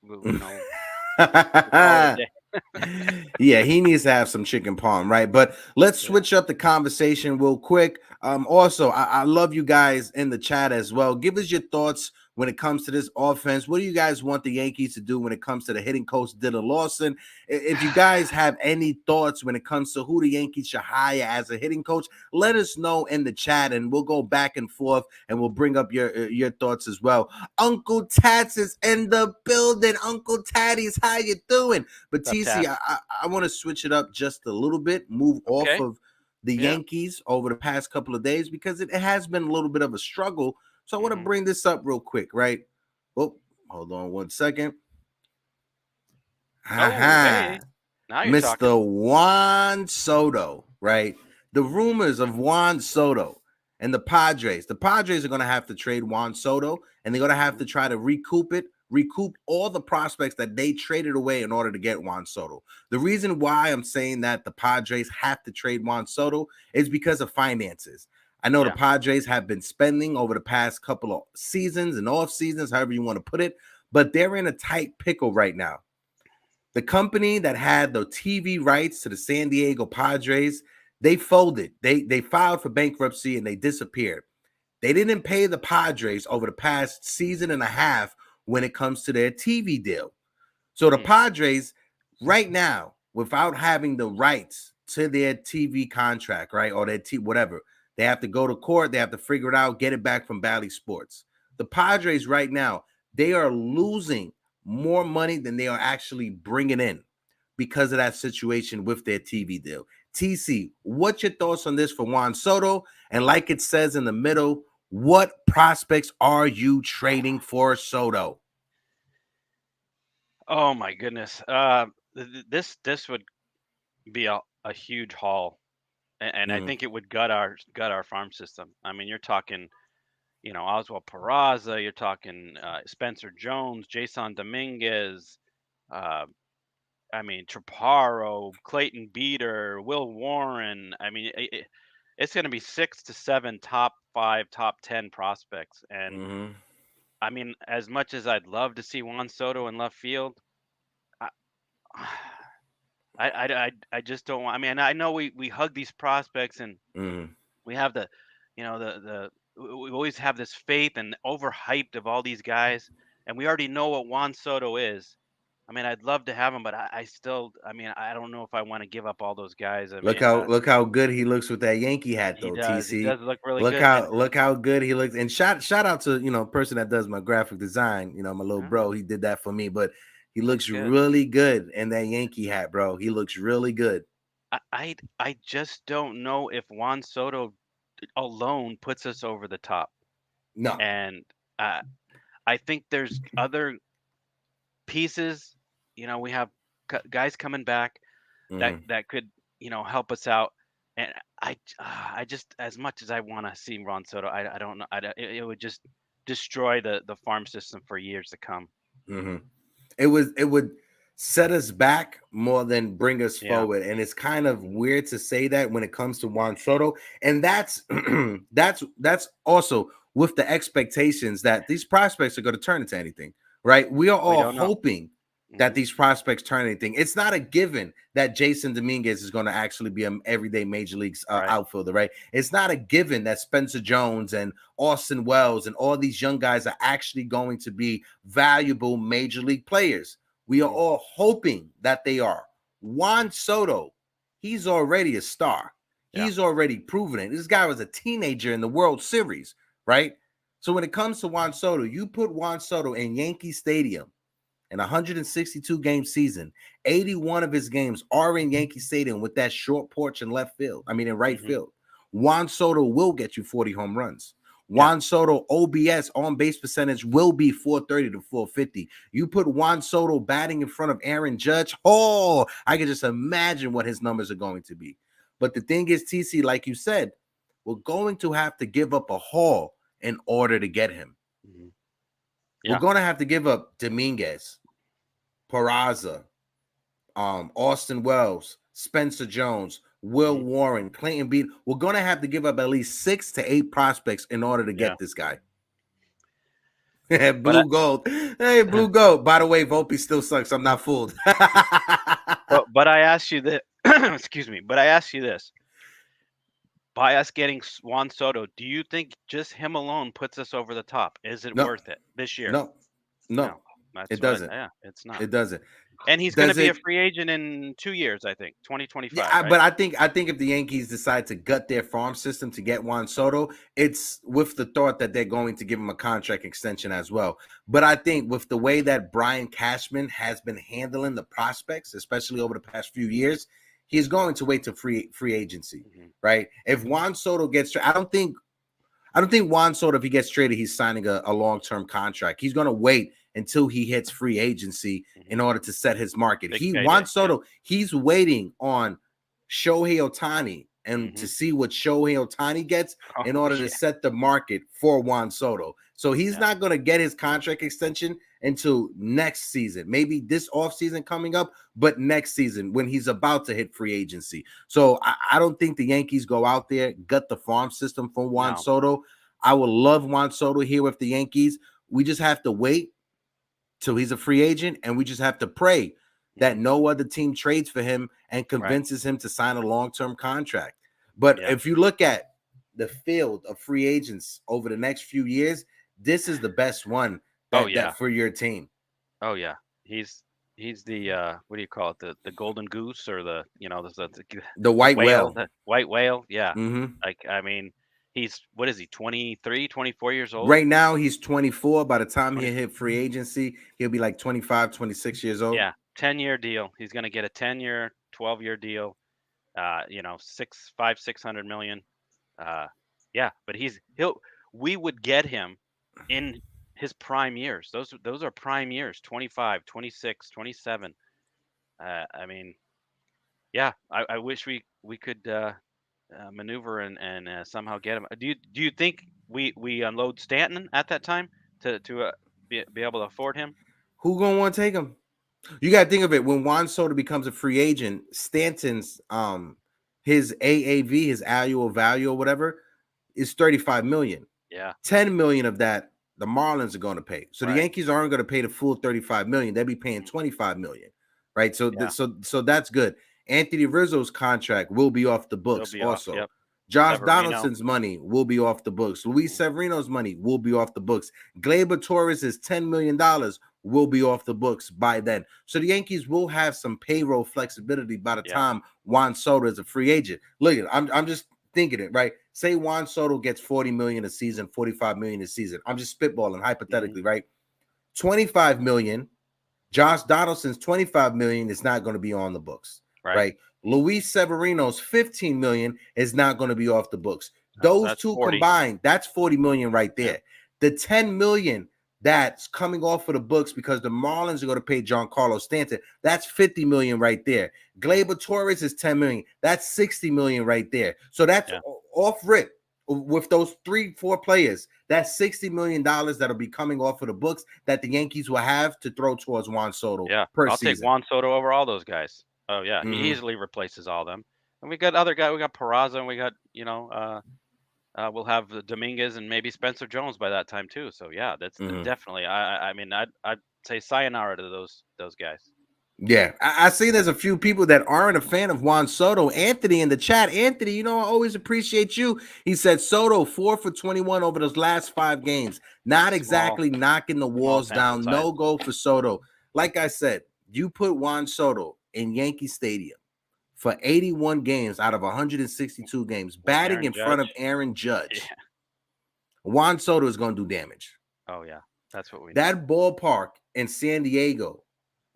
yeah, he needs to have some chicken parm, right? But let's switch up the conversation real quick. Also, I love you guys in the chat as well. Give us your thoughts when it comes to this offense. What do you guys want the Yankees to do when it comes to the hitting coach, Dylan Lawson? If you guys have any thoughts when it comes to who the Yankees should hire as a hitting coach, let us know in the chat, and we'll go back and forth, and we'll bring up your thoughts as well. Uncle Tats is in the building. Uncle Tatties, how you doing? But TC, I want to switch it up just a little bit, move off of the Yankees over the past couple of days, because it has been a little bit of a struggle. So I want to bring this up real quick, right? Oh, hold on one second. Hey. Now you're Mr. talking. Juan Soto, right? The rumors of Juan Soto and the Padres. The Padres are going to have to trade Juan Soto, and they're going to have to try to recoup it recoup all the prospects that they traded away in order to get Juan Soto. The reason why I'm saying that the Padres have to trade Juan Soto is because of finances. I know the Padres have been spending over the past couple of seasons and off seasons, however you want to put it, but they're in a tight pickle right now. The company that had the TV rights to the San Diego Padres, they folded. They filed for bankruptcy and they disappeared. They didn't pay the Padres over the past season and a half when it comes to their TV deal. So the Padres right now, without having the rights to their TV contract, right, or their whatever, they have to go to court. They have to figure it out, get it back from Bally Sports. The Padres right now, they are losing more money than they are actually bringing in because of that situation with their TV deal. TC, what's your thoughts on this for Juan Soto? And like it says in the middle, what prospects are you trading for Soto? Oh my goodness. This would be a huge haul. And I think it would gut our farm system. I mean, you're talking, Oswald Peraza, you're talking Spencer Jones, Jason Dominguez, Traparo, Clayton Beater, Will Warren. I mean, it's going to be 6 to 7 top 5, top 10 prospects. And I mean, as much as I'd love to see Juan Soto in left field, I just don't want. I mean, I know we hug these prospects and we have we always have this faith and overhyped of all these guys, and we already know what Juan Soto is. I mean, I'd love to have him, but I don't know if I want to give up all those guys. Look how good he looks with that Yankee hat, though. TC, he does look really good. Look how good he looks. And shout out to person that does my graphic design. My little bro, he did that for me. But he looks really good in that Yankee hat, bro. He looks really good. I just don't know if Juan Soto alone puts us over the top. No, and I think there's other pieces. We have guys coming back that could help us out. And I just, as much as I want to see Juan Soto, I don't know. It would just destroy the farm system for years to come. It would set us back more than bring us forward. And it's kind of weird to say that when it comes to Juan Soto. And that's that's also with the expectations that these prospects are going to turn into anything, right? We are all hoping that these prospects turn anything. It's not a given that Jason Dominguez is going to actually be an everyday major leagues outfielder, right? It's not a given that Spencer Jones and Austin Wells and all these young guys are actually going to be valuable major league players. We are all hoping that they are. Juan Soto, he's already a star. He's already proven it. This guy was a teenager in the World Series, right? So when it comes to Juan Soto, you put Juan Soto in Yankee Stadium in a 162-game season. 81 of his games are in Yankee Stadium with that short porch in left field. I mean, in right field. Juan Soto will get you 40 home runs. Juan Soto OBS on base percentage will be 430 to 450. You put Juan Soto batting in front of Aaron Judge. Oh, I can just imagine what his numbers are going to be. But the thing is, TC, like you said, we're going to have to give up a haul in order to get him. We're going to have to give up Dominguez, Peraza, Austin Wells, Spencer Jones, Will Warren, Clayton Beater. We're going to have to give up at least 6 to 8 prospects in order to get this guy. Blue Gold. Hey, Blue Gold. By the way, Volpe still sucks. I'm not fooled. but I asked you that. Excuse me. But I asked you this. By us getting Juan Soto, do you think just him alone puts us over the top? Is it worth it this year? No. It doesn't. It's not. It doesn't. And he's going to be a free agent in 2 years, I think, 2025. Yeah, right? But I think if the Yankees decide to gut their farm system to get Juan Soto, it's with the thought that they're going to give him a contract extension as well. But I think with the way that Brian Cashman has been handling the prospects, especially over the past few years, he's going to wait to free agency, right? If Juan Soto gets, I don't think Juan Soto, if he gets traded, he's signing a long-term contract. He's going to wait until he hits free agency in order to set his market. Juan Soto, he's waiting on Shohei Ohtani and to see what Shohei Ohtani gets in order to set the market for Juan Soto. So he's not going to get his contract extension until next season. Maybe this offseason coming up, but next season when he's about to hit free agency. So I don't think the Yankees go out there, gut the farm system for Juan Soto. I would love Juan Soto here with the Yankees. We just have to wait till he's a free agent, and we just have to pray that no other team trades for him and convinces him to sign a long-term contract. But if you look at the field of free agents over the next few years, this is the best one that for your team. Oh yeah, he's the what do you call it? The golden goose, or the the white whale. The white whale, yeah. Like, I mean, he's, what is he, 23, 24 years old? Right now he's 24. By the time he hit free agency, he'll be like 25, 26 years old. Yeah, 10-year deal. He's going to get a 10-year, 12-year deal. $600 million. But we would get him in his prime years. Those are prime years, 25, 26, 27. I mean, I wish we could maneuver and somehow get him. Do you think we unload Stanton at that time to be able to afford him? Who gonna want to take him? You got to think of it. When Juan Soto becomes a free agent, Stanton's his AAV, his annual value or whatever, is $35 million. Yeah, $10 million of that the Marlins are going to pay. So the Yankees aren't going to pay the full $35 million. They'll be paying $25 million, right? So so that's good. Anthony Rizzo's contract will be off the books also. Yep. Josh Donaldson's money will be off the books. Luis Severino's money will be off the books. Gleyber Torres' $10 million will be off the books by then. So the Yankees will have some payroll flexibility by the time Juan Soto is a free agent. Look, I'm just thinking it, right? Say Juan Soto gets $40 million a season, $45 million a season. I'm just spitballing hypothetically, right? $25 million. Josh Donaldson's $25 million is not going to be on the books, right? Luis Severino's $15 million is not going to be off the books. Those two 40. combined, that's $40 million right there. The $10 million that's coming off of the books because the Marlins are going to pay Giancarlo Stanton, that's $50 million right there. Gleyber Torres is $10 million. That's $60 million right there. So that's off rip with those 3-4 players. That's $60 million that'll be coming off of the books that the Yankees will have to throw towards Juan Soto per season. I'll take Juan Soto over all those guys. Oh yeah, he easily replaces all them. And we got other guys. We got Peraza, and we got we'll have Dominguez and maybe Spencer Jones by that time too. So yeah, that's definitely. I mean, I'd say sayonara to those guys. Yeah, I see there's a few people that aren't a fan of Juan Soto. Anthony in the chat. Anthony, I always appreciate you. He said Soto 4 for 21 over those last 5 games. Not exactly knocking the walls down. No go for Soto. Like I said, you put Juan Soto in Yankee Stadium for 81 games out of 162 games, batting in front of Aaron Judge. Yeah. Juan Soto is going to do damage. Oh, yeah. That's what we need. That ballpark in San Diego,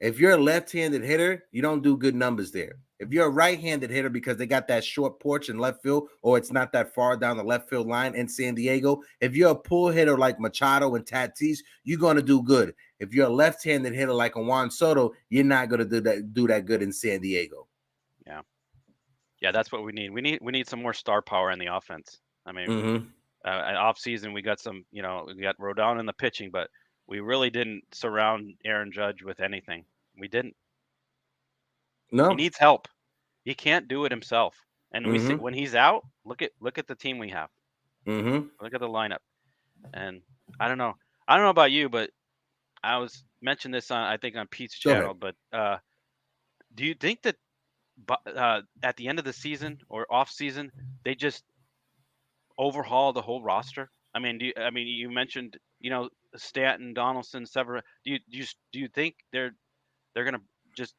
if you're a left-handed hitter, you don't do good numbers there. If you're a right-handed hitter because they got that short porch in left field or it's not that far down the left field line in San Diego, if you're a pull hitter like Machado and Tatis, you're going to do good. If you're a left-handed hitter like a Juan Soto, you're not going to do that good in San Diego. Yeah. Yeah, that's what we need. We need some more star power in the offense. I mean, off season we got some, we got Rodon in the pitching, but we really didn't surround Aaron Judge with anything. We didn't. No. He needs help. He can't do it himself. And we see when he's out, look at the team we have. Look at the lineup. And I don't know about you, but I was mentioned this on Pete's channel, but do you think that at the end of the season or off season they just overhaul the whole roster? I mean, you mentioned Stanton, Donaldson, Severino. Do you think they're gonna just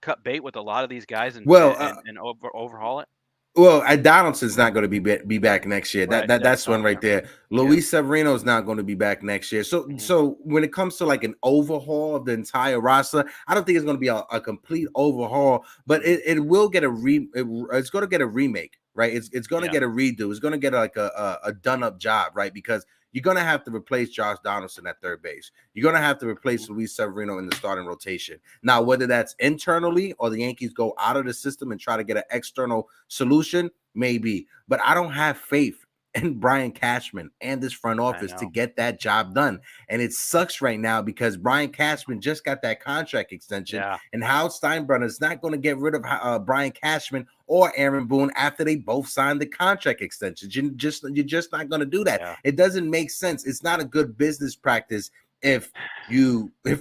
cut bait with a lot of these guys and overhaul it? Well, Donaldson's not going to be back next year. That's one right there. Luis Severino is not going to be back next year. So when it comes to like an overhaul of the entire roster, I don't think it's going to be a complete overhaul, but it will get it's going to get a remake, right? It's going to get a redo. It's going to get like a done up job, right? Because you're going to have to replace Josh Donaldson at third base. You're going to have to replace Luis Severino in the starting rotation. Now, whether that's internally or the Yankees go out of the system and try to get an external solution, maybe. But I don't have faith and Brian Cashman and this front office to get that job done. And it sucks right now because Brian Cashman just got that contract extension, and Howard Steinbrenner is not going to get rid of Brian Cashman or Aaron Boone after they both signed the contract extensions. You're just not going to do that. Yeah. It doesn't make sense. It's not a good business practice if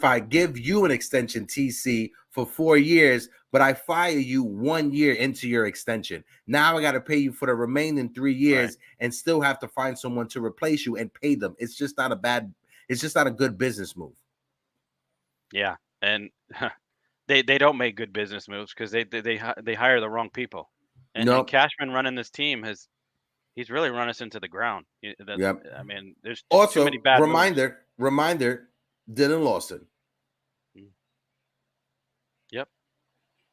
I give you an extension, TC, for 4 years, but I fire you 1 year into your extension. Now I got to pay you for the remaining 3 years and still have to find someone to replace you and pay them. It's just not a good business move. Yeah, and they don't make good business moves because they hire the wrong people. And, and Cashman running this team he's really run us into the ground. I mean, there's also too many bad reminder, Dylan Lawson. Yep.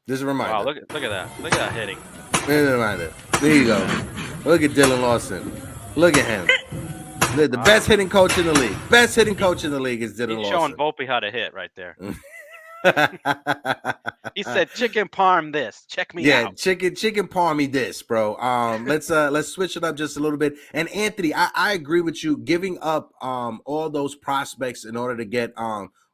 There's a reminder. Wow, look at that. Look at that hitting. There's a reminder. There you go. Look at Dylan Lawson. Look at him. The best hitting coach in the league. Best hitting coach in the league is Dylan Lawson. He's showing Volpe how to hit right there. He said, "Chicken parm this. Check me out." Chicken parm me this, bro. Let's switch it up just a little bit. And Anthony, I agree with you. Giving up all those prospects in order to get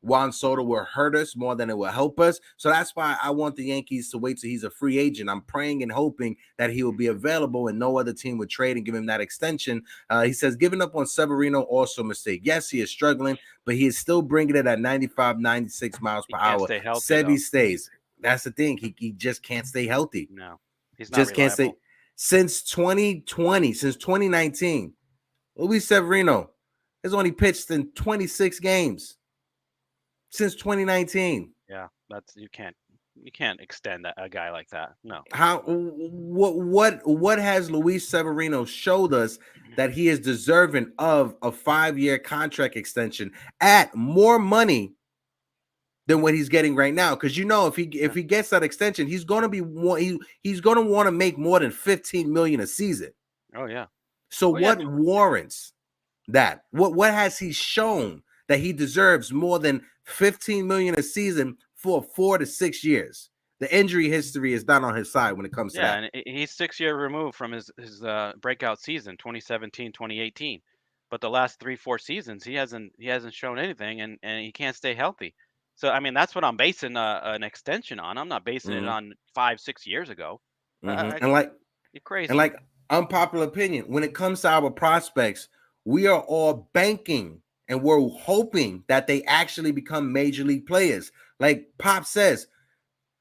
Juan Soto will hurt us more than it will help us. So that's why I want the Yankees to wait till he's a free agent. I'm praying and hoping that he will be available and no other team would trade and give him that extension. He says, giving up on Severino also a mistake. Yes, he is struggling, but he is still bringing it at 95, 96 miles per hour. Said he stays. That's the thing. He just can't stay healthy. No, he's not reliable. Can't stay. Since 2020, since 2019, Luis Severino has only pitched in 26 games. Since 2019. Yeah, you can't extend a guy like that. No. What has Luis Severino showed us that he is deserving of a 5-year contract extension at more money than what he's getting right now? Because if he gets that extension, he's going to want to make more than $15 million a season. Oh yeah. So what warrants that? What has he shown that he deserves more than $15 million a season for 4 to 6 years? The injury history is not on his side when it comes to that. Yeah, and he's 6 years removed from his breakout season, 2017, 2018. But the last 3-4 seasons, he hasn't shown anything, and he can't stay healthy. So I mean, that's what I'm basing an extension on. I'm not basing it on 5-6 years ago. You're crazy. And like unpopular opinion, when it comes to our prospects, we are all banking and we're hoping that they actually become major league players. Like Pop says,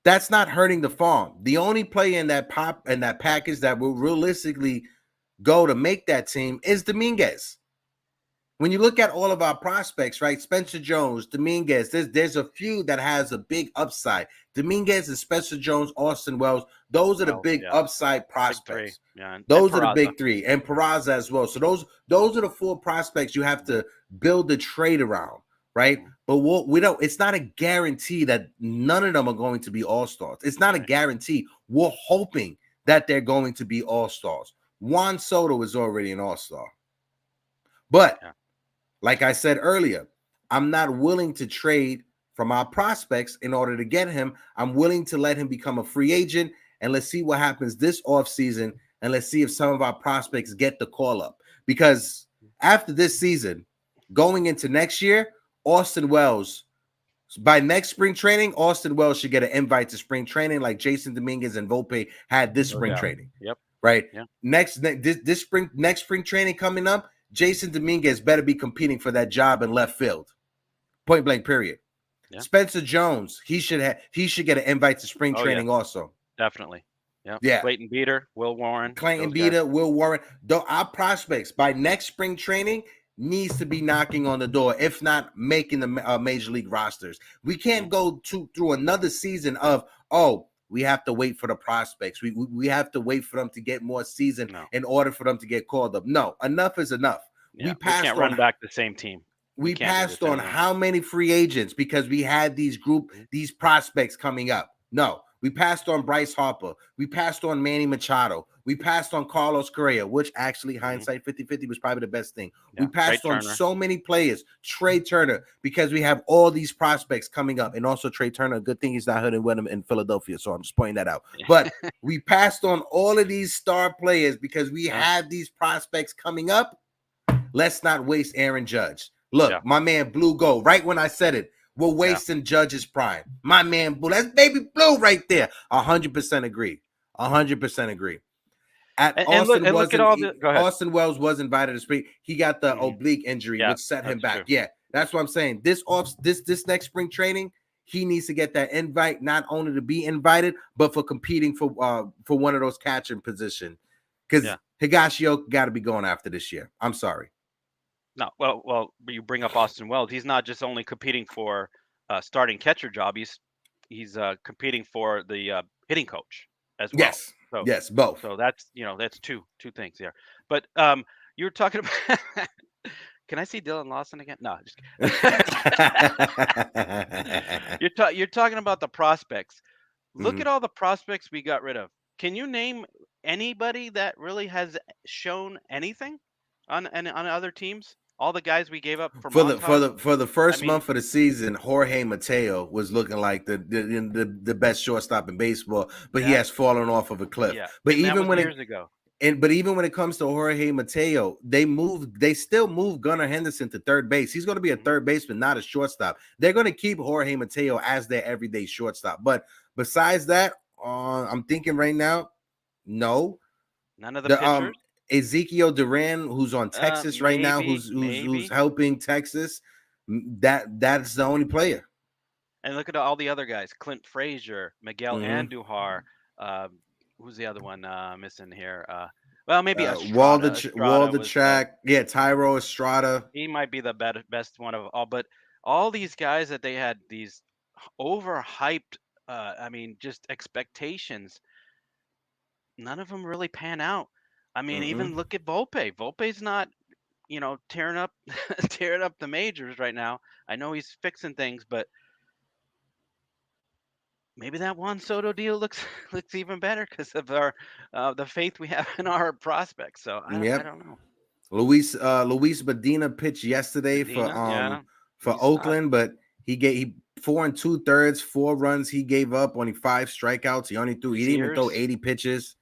that's not hurting the farm. The only player in that package that will realistically go to make that team is Dominguez. When you look at all of our prospects, right? Spencer Jones, Dominguez, there's a few that has a big upside. Dominguez and Spencer Jones, Austin Wells, those are the big upside prospects. Those are the big three, and Peraza as well. So those are the 4 prospects you have to build the trade around, right? But we don't. It's not a guarantee that none of them are going to be all-stars. It's not a guarantee. We're hoping that they're going to be all-stars. Juan Soto is already an all-star, but like I said earlier, I'm not willing to trade from our prospects in order to get him. I'm willing to let him become a free agent, and let's see what happens this offseason, and let's see if some of our prospects get the call up. Because after this season, going into next year, Austin Wells, by next spring training, Austin Wells should get an invite to spring training like Jason Dominguez and Volpe had this spring training. Yep. Right? Yeah. Next spring training coming up, Jason Dominguez better be competing for that job in left field. Point blank, period. Yeah. Spencer Jones, he should get an invite to spring training also. Definitely. Yeah. Clayton Beater, Will Warren. Will Warren. Though our prospects by next spring training needs to be knocking on the door, if not making the major league rosters. We can't go through another season of, we have to wait for the prospects. We have to wait for them to get more season in order for them to get called up. No, enough is enough. Yeah, we can't run back the same team. We passed on how many free agents because we had these prospects coming up. No, We passed on Bryce Harper. We passed on Manny Machado. We passed on Carlos Correa, which actually hindsight 50-50 was probably the best thing. Yeah. We passed on so many players. Trey Turner, because we have all these prospects coming up. And also Trey Turner, good thing he's not hurting with him in Philadelphia. So I'm just pointing that out. But we passed on all of these star players because we have these prospects coming up. Let's not waste Aaron Judge. Look, my man Blue Go, right when I said it, we're wasting Judge's prime. My man Blue, that's baby Blue right there. 100% agree. 100% agree. Austin Wells was invited to speak. He got the oblique injury, which set him back. True. Yeah, that's what I'm saying. This next spring training, he needs to get that invite, not only to be invited, but for competing for one of those catching position. Because Higashioka got to be going after this year. I'm sorry. No, well, you bring up Austin Wells. He's not just only competing for starting catcher job. He's competing for the hitting coach as well. Yes, yes, both. So that's two things there. But you were talking about. Can I see Dylan Lawson again? No, just you're talking about the prospects. Look at all the prospects we got rid of. Can you name anybody that really has shown anything on other teams? All the guys we gave up for the first month of the season, Jorge Mateo was looking like the best shortstop in baseball, but he has fallen off of a cliff. Yeah. But and even when years ago. But even when it comes to Jorge Mateo, they still move Gunnar Henderson to third base. He's going to be a third baseman, not a shortstop. They're going to keep Jorge Mateo as their everyday shortstop. But besides that, I'm thinking right now, no. None of the pitchers. Ezekiel Duran, who's on Texas right now, who's helping Texas. That's the only player. And look at all the other guys: Clint Frazier, Miguel Andujar. Who's the other one missing here? Well, maybe Waldichak. Yeah, Tyro Estrada. He might be the best one of all. But all these guys that they had these overhyped, just expectations. None of them really pan out. I mean, even look at Volpe. Volpe's not, tearing up the majors right now. I know he's fixing things, but maybe that Juan Soto deal looks even better because of our the faith we have in our prospects. So I don't know. Luis Medina pitched yesterday for Oakland, but he 4 2/3, 4 runs he gave up, only 5 strikeouts. He didn't even throw 80 pitches.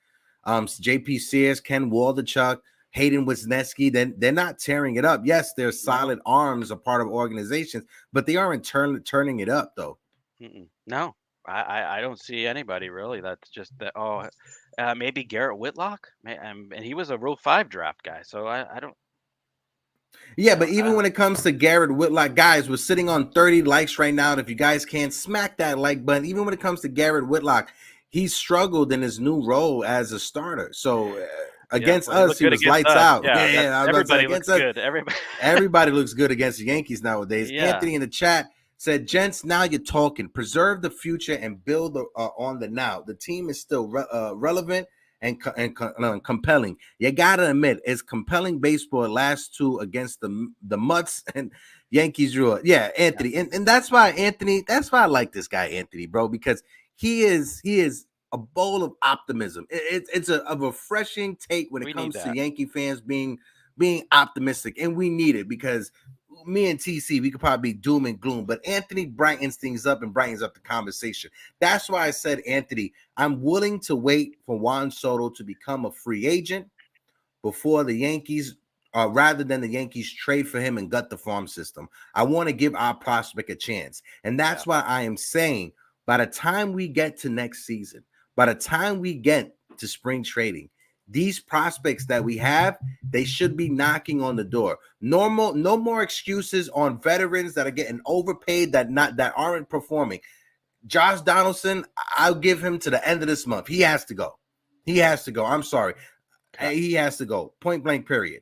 JP Sears, Ken Waldichuk, Hayden Wisniewski, they're not tearing it up. Yes, their solid arms are part of organizations, but they aren't turning it up though. No, I don't see anybody really. That's just that. Maybe Garrett Whitlock, and he was a Rule 5 draft guy, so I don't. Yeah, but even when it comes to Garrett Whitlock, guys, we're sitting on 30 likes right now. And if you guys can't smack that like button, even when it comes to Garrett Whitlock, he struggled in his new role as a starter. So against us, he was lights out. Yeah, everybody looks good. Everybody looks good against the Yankees nowadays. Yeah. Anthony in the chat said, "Gents, now you're talking. Preserve the future and build on the now. The team is still relevant and compelling. You gotta admit, it's compelling baseball. Last 2 against the Mutts and Yankees rule. Yeah, Anthony, and that's why Anthony. That's why I like this guy, Anthony, bro, because he is a bowl of optimism. It's a refreshing take when it comes to Yankee fans being optimistic, and we need it because me and TC, we could probably be doom and gloom, but Anthony brightens things up and brightens up the conversation. That's why I said, Anthony, I'm willing to wait for Juan Soto to become a free agent before the Yankees, rather than the Yankees trade for him and gut the farm system. I want to give our prospect a chance. And that's why I am saying, by the time we get to next season, by the time we get to spring trading, these prospects that we have, they should be knocking on the door. No more excuses on veterans that are getting overpaid that aren't performing. Josh Donaldson, I'll give him to the end of this month. He has to go. I'm sorry. He has to go. Point blank, period.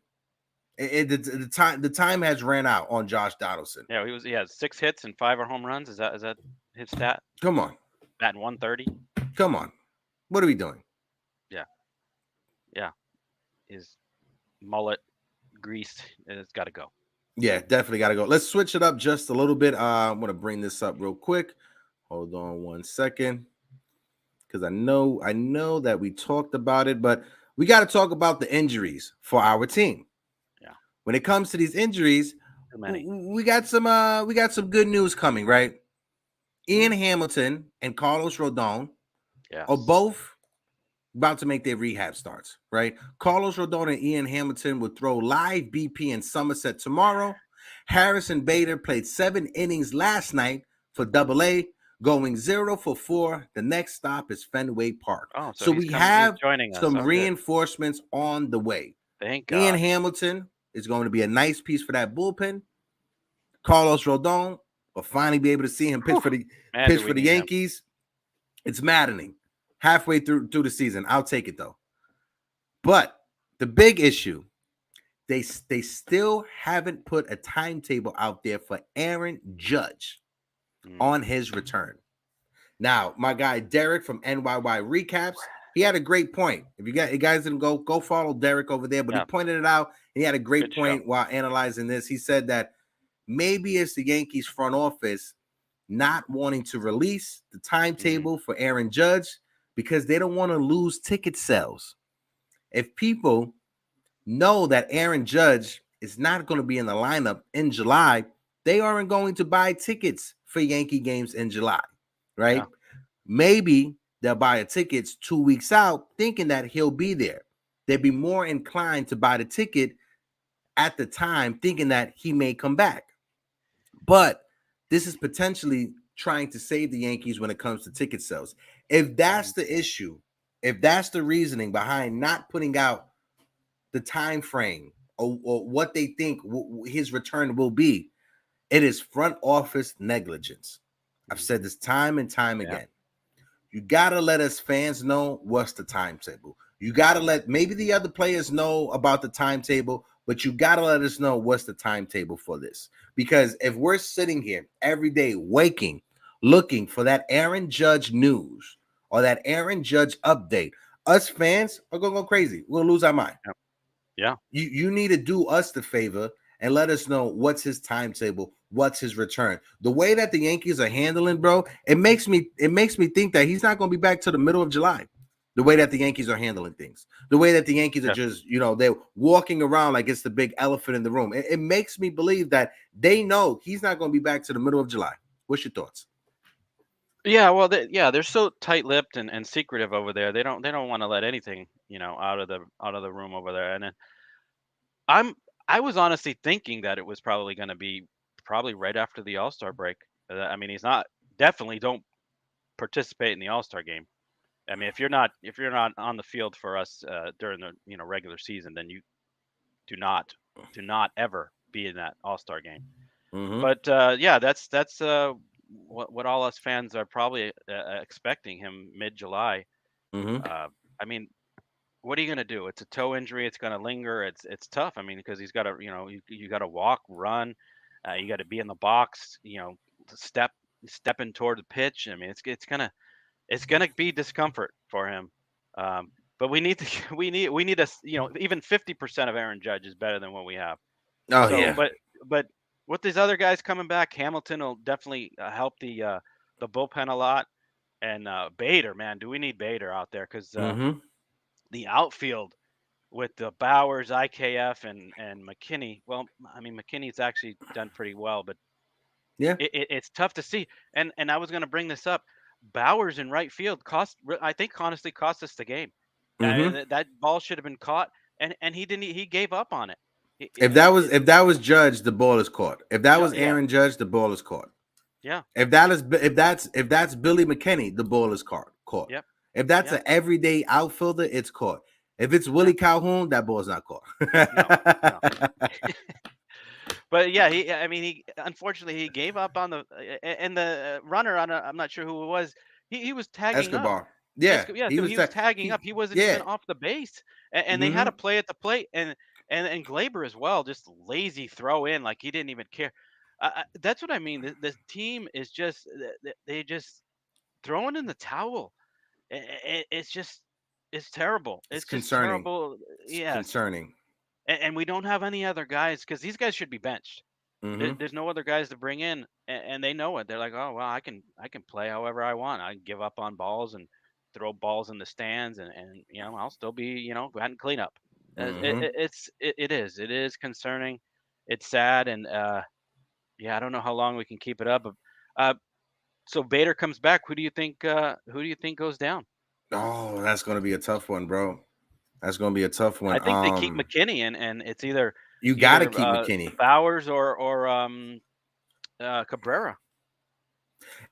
The time has ran out on Josh Donaldson. Yeah, he had 6 hits and 5 home runs. Is that his stat? Come on. Batting 130. Come on. What are we doing? Yeah. His mullet greased. It's got to go. Yeah, definitely got to go. Let's switch it up just a little bit. I'm going to bring this up real quick. Hold on one second. because I know that we talked about it, but we got to talk about the injuries for our team. Yeah. When it comes to these injuries, we got some good news coming, right? Ian Hamilton and Carlos Rodon are both about to make their rehab starts, right? Carlos Rodon and Ian Hamilton will throw live BP in Somerset tomorrow. Harrison Bader played 7 innings last night for AA, going 0 for 4. The next stop is Fenway Park. Oh, so we have joining us. some reinforcements on the way. Thank God. Ian Hamilton is going to be a nice piece for that bullpen. Carlos Rodon will finally be able to see him pitch for the Yankees. It's maddening. Halfway through the season, I'll take it though. But the big issue, they still haven't put a timetable out there for Aaron Judge on his return. Now, my guy Derek from NYY Recaps, he had a great point. If you guys didn't go follow Derek over there, but he pointed it out. He had a great point while analyzing this. He said that maybe it's the Yankees front office not wanting to release the timetable for Aaron Judge because they don't want to lose ticket sales. If people know that Aaron Judge is not going to be in the lineup in July, they aren't going to buy tickets for Yankee games in July, right? Yeah. Maybe they'll buy tickets 2 weeks out thinking that he'll be there. They'd be more inclined to buy the ticket at the time thinking that he may come back. But this is potentially trying to save the Yankees when it comes to ticket sales. If that's the issue, if that's the reasoning behind not putting out the time frame or what they think his return will be, it is front office negligence. I've said this time and time again. You got to let us fans know what's the timetable. You got to let maybe the other players know about the timetable, but you got to let us know what's the timetable for this. Because if we're sitting here every day waking, looking for that Aaron Judge news or that Aaron Judge update, us fans are going to go crazy. We'll lose our mind. Yeah. You need to do us the favor and let us know what's his timetable, what's his return. The way that the Yankees are handling, bro, it makes me think that he's not going to be back to the middle of July. The way that the Yankees are handling things, the way that the Yankees are just, they're walking around like it's the big elephant in the room. It makes me believe that they know he's not going to be back to the middle of July. What's your thoughts? Yeah, well, they're so tight-lipped and secretive over there. They don't want to let anything, out of the room over there. And I was honestly thinking that it was probably going to be right after the All-Star break. I mean, definitely don't participate in the All-Star game. I mean, if you're not on the field for us during the regular season, then you do not ever be in that All-Star game. Mm-hmm. But that's what all us fans are probably expecting him mid-July. Mm-hmm. I mean, what are you gonna do? It's a toe injury. It's gonna linger. It's tough. I mean, because he's got to you got to walk, run. You got to be in the box. Stepping toward the pitch. I mean, it's gonna be discomfort for him. But we need even 50% of Aaron Judge is better than what we have. Oh, so, yeah. But with these other guys coming back, Hamilton will definitely help the bullpen a lot. And Bader, man, do we need Bader out there? Because the outfield with the Bowers, IKF, and McKinney. Well, I mean, McKinney's actually done pretty well, but it's tough to see. And I was going to bring this up. Bowers in right field honestly cost us the game. That ball should have been caught, and he didn't. He gave up on it. If that was Judge, the ball is caught. If that was Aaron Judge, the ball is caught. Yeah. If that's Billy McKinney, the ball is caught. Yep. If that's an everyday outfielder, it's caught. If it's Willie Calhoun, that ball is not caught. No. But yeah, he unfortunately he gave up on the runner on I'm not sure who it was. He was tagging Escobar. up. Yeah, he was tagging up. He wasn't even off the base, and they had to play at the plate, and Glaber as well, just lazy throw in like he didn't even care. That's what I mean. The team is just they just throwing in the towel. It's terrible. It's just concerning. Terrible. Yeah, concerning. And we don't have any other guys because these guys should be benched. There's no other guys to bring in, and they know it. They're like, oh well, I can play however I want. I can give up on balls, and throw balls in the stands, and I'll still be go ahead and clean up. Mm-hmm. It is concerning. It's sad, and I don't know how long we can keep it up. So Bader comes back. Who do you think? Who do you think goes down? Oh, that's gonna be a tough one, bro. That's gonna be a tough one. I think they keep McKinney, and it's either you gotta keep McKinney, Bowers, or Cabrera.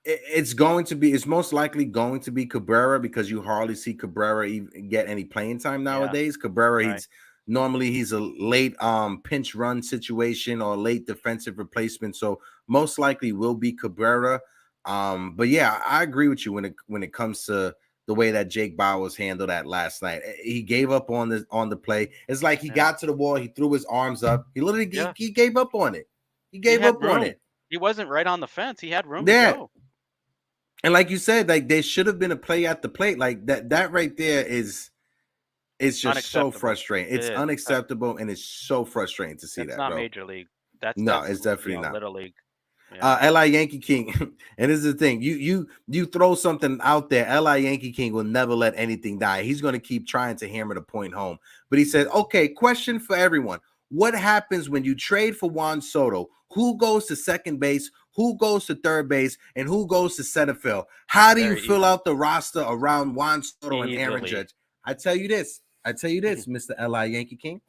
It's most likely going to be Cabrera, because you hardly see Cabrera even get any playing time nowadays. Cabrera, he's a late pinch run situation or late defensive replacement, so most likely will be Cabrera. But yeah, I agree with you when it comes to the way that Jake Bauers handled that last night. He gave up on the play. It's like he got to the wall, he threw his arms up, he literally he gave up on it. He gave up on it. He wasn't right on the fence. He had room to go. And like you said, like there should have been a play at the plate. Like that right there is just so frustrating. It's unacceptable, and it's so frustrating to see that. It's not major league. That's it's definitely not little league. Yeah. LI Yankee King, and this is the thing. You throw something out there, LI Yankee King will never let anything die. He's going to keep trying to hammer the point home. But he said, okay, question for everyone. What happens when you trade for Juan Soto? Who goes to second base? Who goes to third base? And who goes to center field? How do you fill out the roster around Juan Soto and Aaron Judge? I tell you this, Mr. LI Yankee King.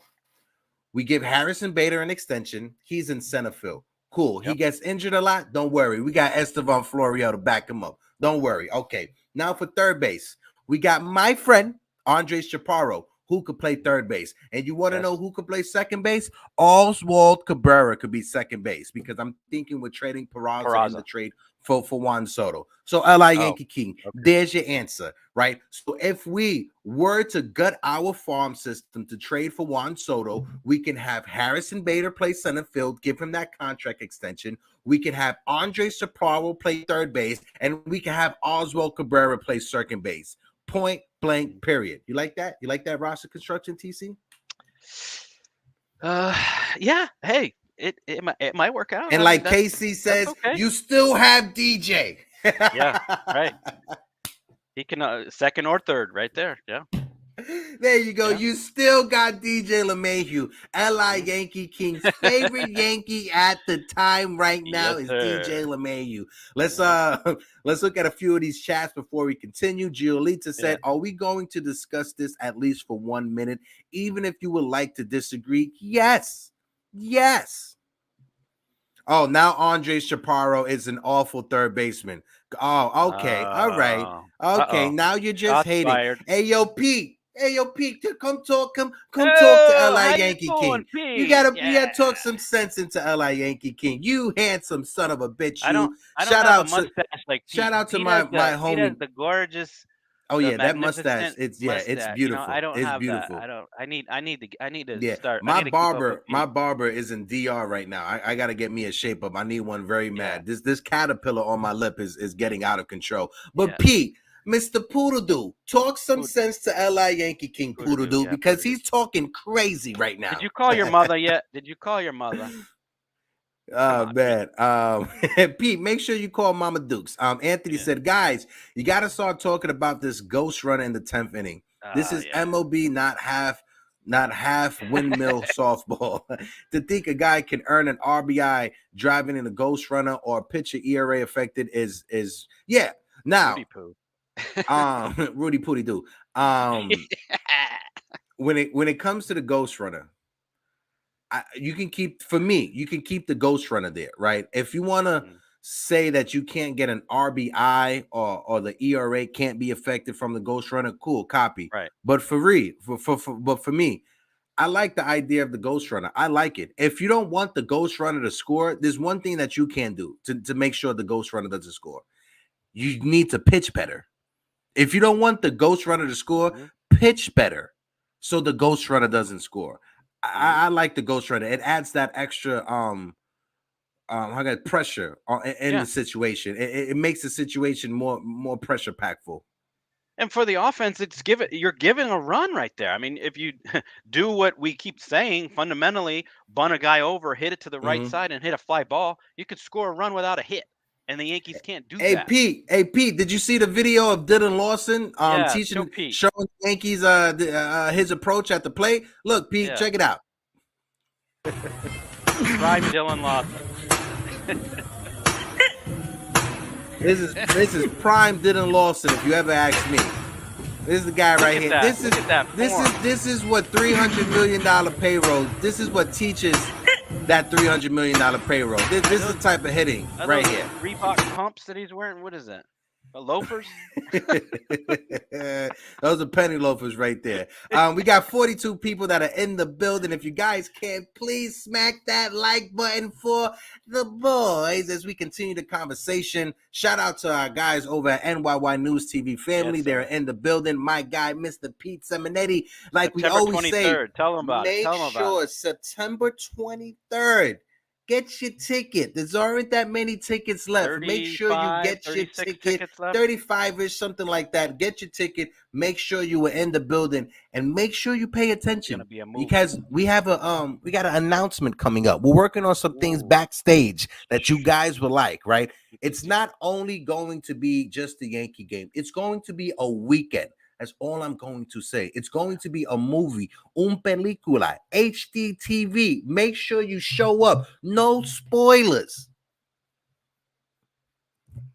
We give Harrison Bader an extension. He's in center field. Cool. He gets injured a lot. Don't worry. We got Estevan Florial to back him up. Don't worry. Okay. Now for third base, we got my friend, Andres Chaparro, who could play third base. And you want to know who could play second base? Oswald Cabrera could be second base, because I'm thinking we're trading Peraza in the trade for Juan Soto. So LI Yankee King, there's your answer, right? So if we were to gut our farm system to trade for Juan Soto, we can have Harrison Bader play center field, give him that contract extension. We can have Andres Chaparro play third base, and we can have Oswald Cabrera play second base. Point blank, period. You like that? You like that roster construction, TC? Yeah. Hey, it might work out. And like KC says, you still have DJ. Yeah, right. He can second or third right there. Yeah. There you go. Yeah. You still got DJ LeMahieu. LI Yankee King's favorite Yankee at the time right now is DJ LeMahieu. Let's look at a few of these chats before we continue. Giolita said, are we going to discuss this at least for 1 minute, even if you would like to disagree? Yes. Oh, now Andres Chaparro is an awful third baseman. Oh, okay. All right. Okay, now you're just hating. Fired. Hey, yo, Pete, come talk to LI Yankee King. Pete? You gotta talk some sense into LI Yankee King. You handsome son of a bitch. I don't have a mustache like Pete. Shout out to my homie. He has the gorgeous. Oh yeah, that mustache. It's beautiful. I don't have beautiful. That. I need to start. My barber is in DR right now. I gotta get me a shape up. I need one very mad. This caterpillar on my lip is getting out of control. But Pete, Mr. Poodle, talk some sense to LI Yankee King Poodle, because he's talking crazy right now. Did you call your mother yet? Oh man, Pete, make sure you call Mama Dukes. Anthony said, guys, you got to start talking about this ghost runner in the 10th inning. This is MLB, not half windmill softball. To think a guy can earn an RBI driving in a ghost runner or a pitcher ERA affected is now. Rudy Pooty Doo. When it comes to the ghost runner, you can keep the ghost runner there, right? If you want to say that you can't get an RBI or the ERA can't be affected from the ghost runner, cool, copy. Right. But for me, I like the idea of the ghost runner. I like it. If you don't want the ghost runner to score, there's one thing that you can do to make sure the ghost runner doesn't score. You need to pitch better. If you don't want the ghost runner to score, pitch better so the ghost runner doesn't score. I like the ghost runner. It adds that extra pressure in the situation. It makes the situation more pressure packful. And for the offense, you're giving a run right there. I mean, if you do what we keep saying, fundamentally, bunt a guy over, hit it to the right side, and hit a fly ball, you could score a run without a hit. and the Yankees can't do Hey that. Pete, did you see the video of Dylan Lawson showing the Yankees his approach at the plate? Look, Pete, check it out. Prime Dylan Lawson. This is prime Dylan Lawson, if you ever ask me. This is the guy right here. This is what $300 million payroll. This is what teaches that $300 million payroll. This is the type of hitting right here. Reebok pumps that he's wearing. What is that? Loafers? Those are penny loafers right there. We got 42 people that are in the building. If you guys can, please smack that like button for the boys as we continue the conversation. Shout out to our guys over at NYYNewsTV family. Yes, they're in the building. My guy, Mr. Pete Simonetti. Like September we always 23rd. Say, tell them about it. Make sure September 23rd. Get your ticket. There's aren't that many tickets left. Make sure you get your ticket. 35-ish, something like that. Get your ticket. Make sure you were in the building and make sure you pay attention because we have we got an announcement coming up. We're working on some things backstage that you guys will like, right? It's not only going to be just the Yankee game. It's going to be a weekend. That's all I'm going to say. It's going to be a movie, un película, HD TV. Make sure you show up. No spoilers.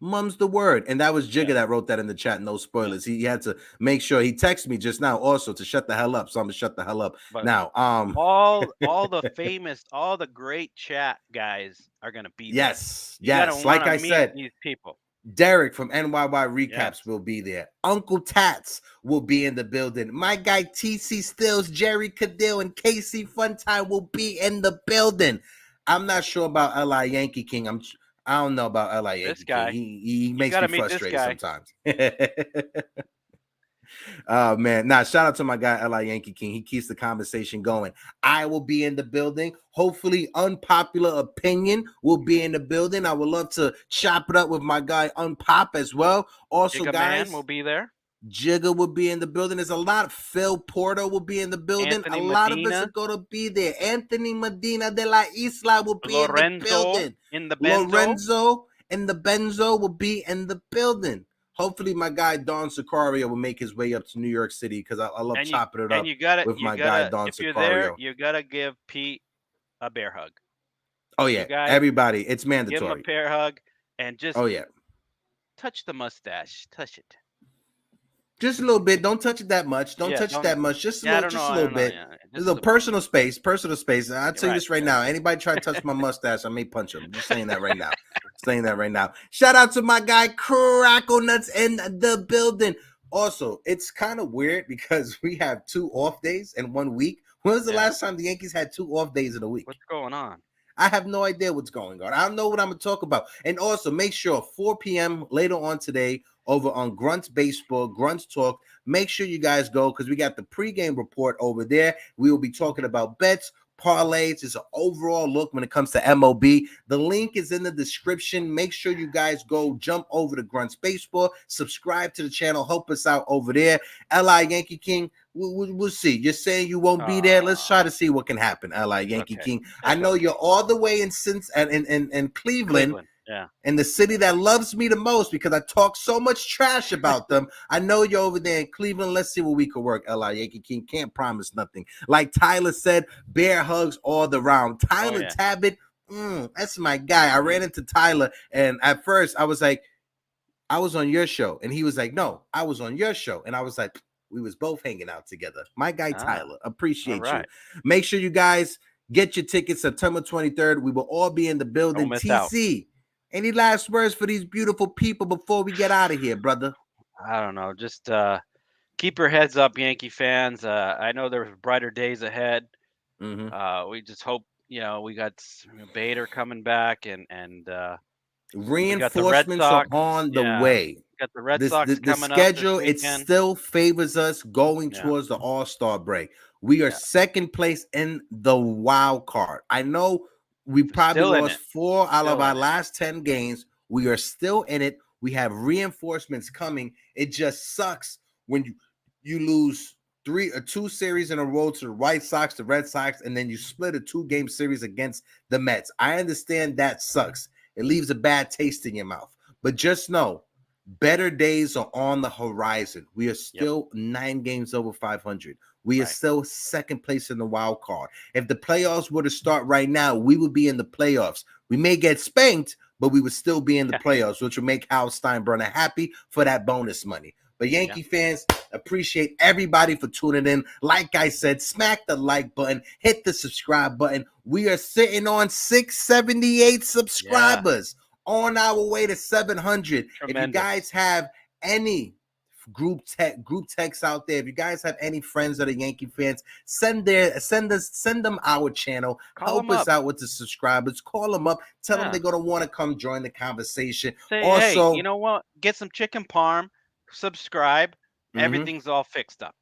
Mum's the word. And that was Jigga that wrote that in the chat. No spoilers. He had to make sure. He texted me just now also to shut the hell up. So I'm going to shut the hell up. But now, all the famous, all the great chat guys are going to be there. Yes. Like I said, these people. Derek from NYY Recaps will be there. Uncle Tats will be in the building. My guy TC Stills, Jerry Cadill, and KC Funtime will be in the building. I'm not sure about LI Yankee King. I don't know about LI Yankee King. He makes me frustrated sometimes. Oh man, shout out to my guy LI Yankee King. He keeps the conversation going. I will be in the building. Hopefully, Unpopular Opinion will be in the building. I would love to chop it up with my guy Unpop as well. Also, Jigga guys, Man will be there. Jigga will be in the building. There's a lot. Phil Porter will be in the building. Anthony lot Medina. Of us are gonna be there. Anthony Medina de la Isla will be in the building. Lorenzo in the Benzo will be in the building. Hopefully, my guy Don Sicario will make his way up to New York City because I love chopping it up with my guy Don if Sicario. You're there, you gotta give Pete a bear hug. Oh yeah, everybody, it's mandatory. Give him a bear hug and just touch the mustache, touch it. Just a little bit. Don't touch it that much. Don't touch it that much. Just a little bit. There's a personal space. Personal space. I'll tell you this right now. Anybody try to touch my mustache, I may punch him. I'm just saying that right now. Shout out to my guy Crackle Nuts in the building. Also, it's kind of weird because we have 2 off days in 1 week. When was the last time the Yankees had 2 off days in a week? What's going on? I have no idea what's going on. I don't know what I'm going to talk about. And also, make sure 4 p.m. later on today over on GruntBaseball, Grunt Talk. Make sure you guys go because we got the pregame report over there. We will be talking about bets, parlays. It's an overall look when it comes to MLB. The link is in the description. Make sure you guys go jump over to GruntBaseball, subscribe to the channel, help us out over there. LI Yankee King, we'll see. You're saying you won't be there. Let's try to see what can happen, LI Yankee King. I know you're all the way in Cleveland. Yeah. And the city that loves me the most because I talk so much trash about them. I know you're over there in Cleveland. Let's see what we can work. LI Yankee King can't promise nothing. Like Tyler said, bear hugs all the round. Tyler Tabbitt, that's my guy. I ran into Tyler, and at first I was like, I was on your show. And he was like, no, I was on your show. And I was like, we was both hanging out together. My guy Tyler, appreciate you. Make sure you guys get your tickets September 23rd. We will all be in the building. TC. Any last words for these beautiful people before we get out of here, brother? I don't know. Just keep your heads up, Yankee fans. I know there's brighter days ahead. We just hope, we got Bader coming back and reinforcements are on the way. Got the Red Sox coming up. The schedule, it still favors us going towards the All-Star break. We are second place in the wild card. I know we probably lost 4 out of our last 10 games. We are still in it. We have reinforcements coming. It just sucks when you lose 3 or 2 series in a row to the White Sox, the Red Sox, and then you split a 2-game series against the Mets. I understand that sucks. it leaves a bad taste in your mouth. But just know, better days are on the horizon. We are still 9 games over 500. We are still second place in the wild card. If the playoffs were to start right now, we would be in the playoffs. We may get spanked, but we would still be in the playoffs, which would make Hal Steinbrenner happy for that bonus money. But Yankee fans, appreciate everybody for tuning in. Like I said, smack the like button, hit the subscribe button. We are sitting on 678 subscribers on our way to 700. Tremendous. If you guys have any group text out there, if you guys have any friends that are Yankee fans, send them our channel. Help us out with the subscribers. Call them up. Tell them they're gonna want to come join the conversation. Say, also, hey, you know what? Get some chicken parm. Subscribe. Everything's all fixed up.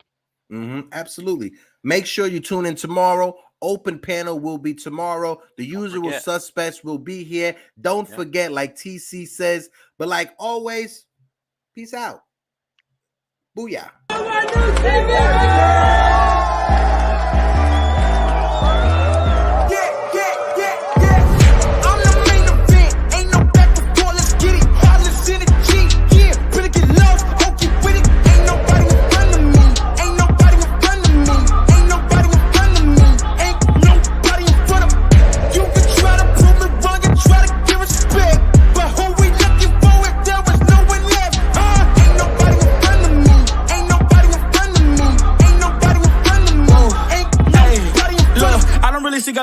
Absolutely. Make sure you tune in tomorrow. Open panel will be tomorrow. The usual suspects will be here. Don't forget, like TC says. But like always, peace out. Booyah.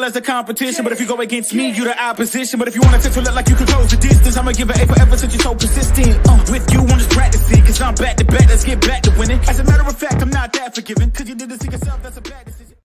As a competition, but if you go against me, you the opposition. But if you want to look like you can close the distance, I'ma give it A forever since you're so persistent. With you, I'm just practicing, cause I'm back to back. Let's get back to winning. As a matter of fact, I'm not that forgiving, cause you didn't see yourself, that's a bad decision.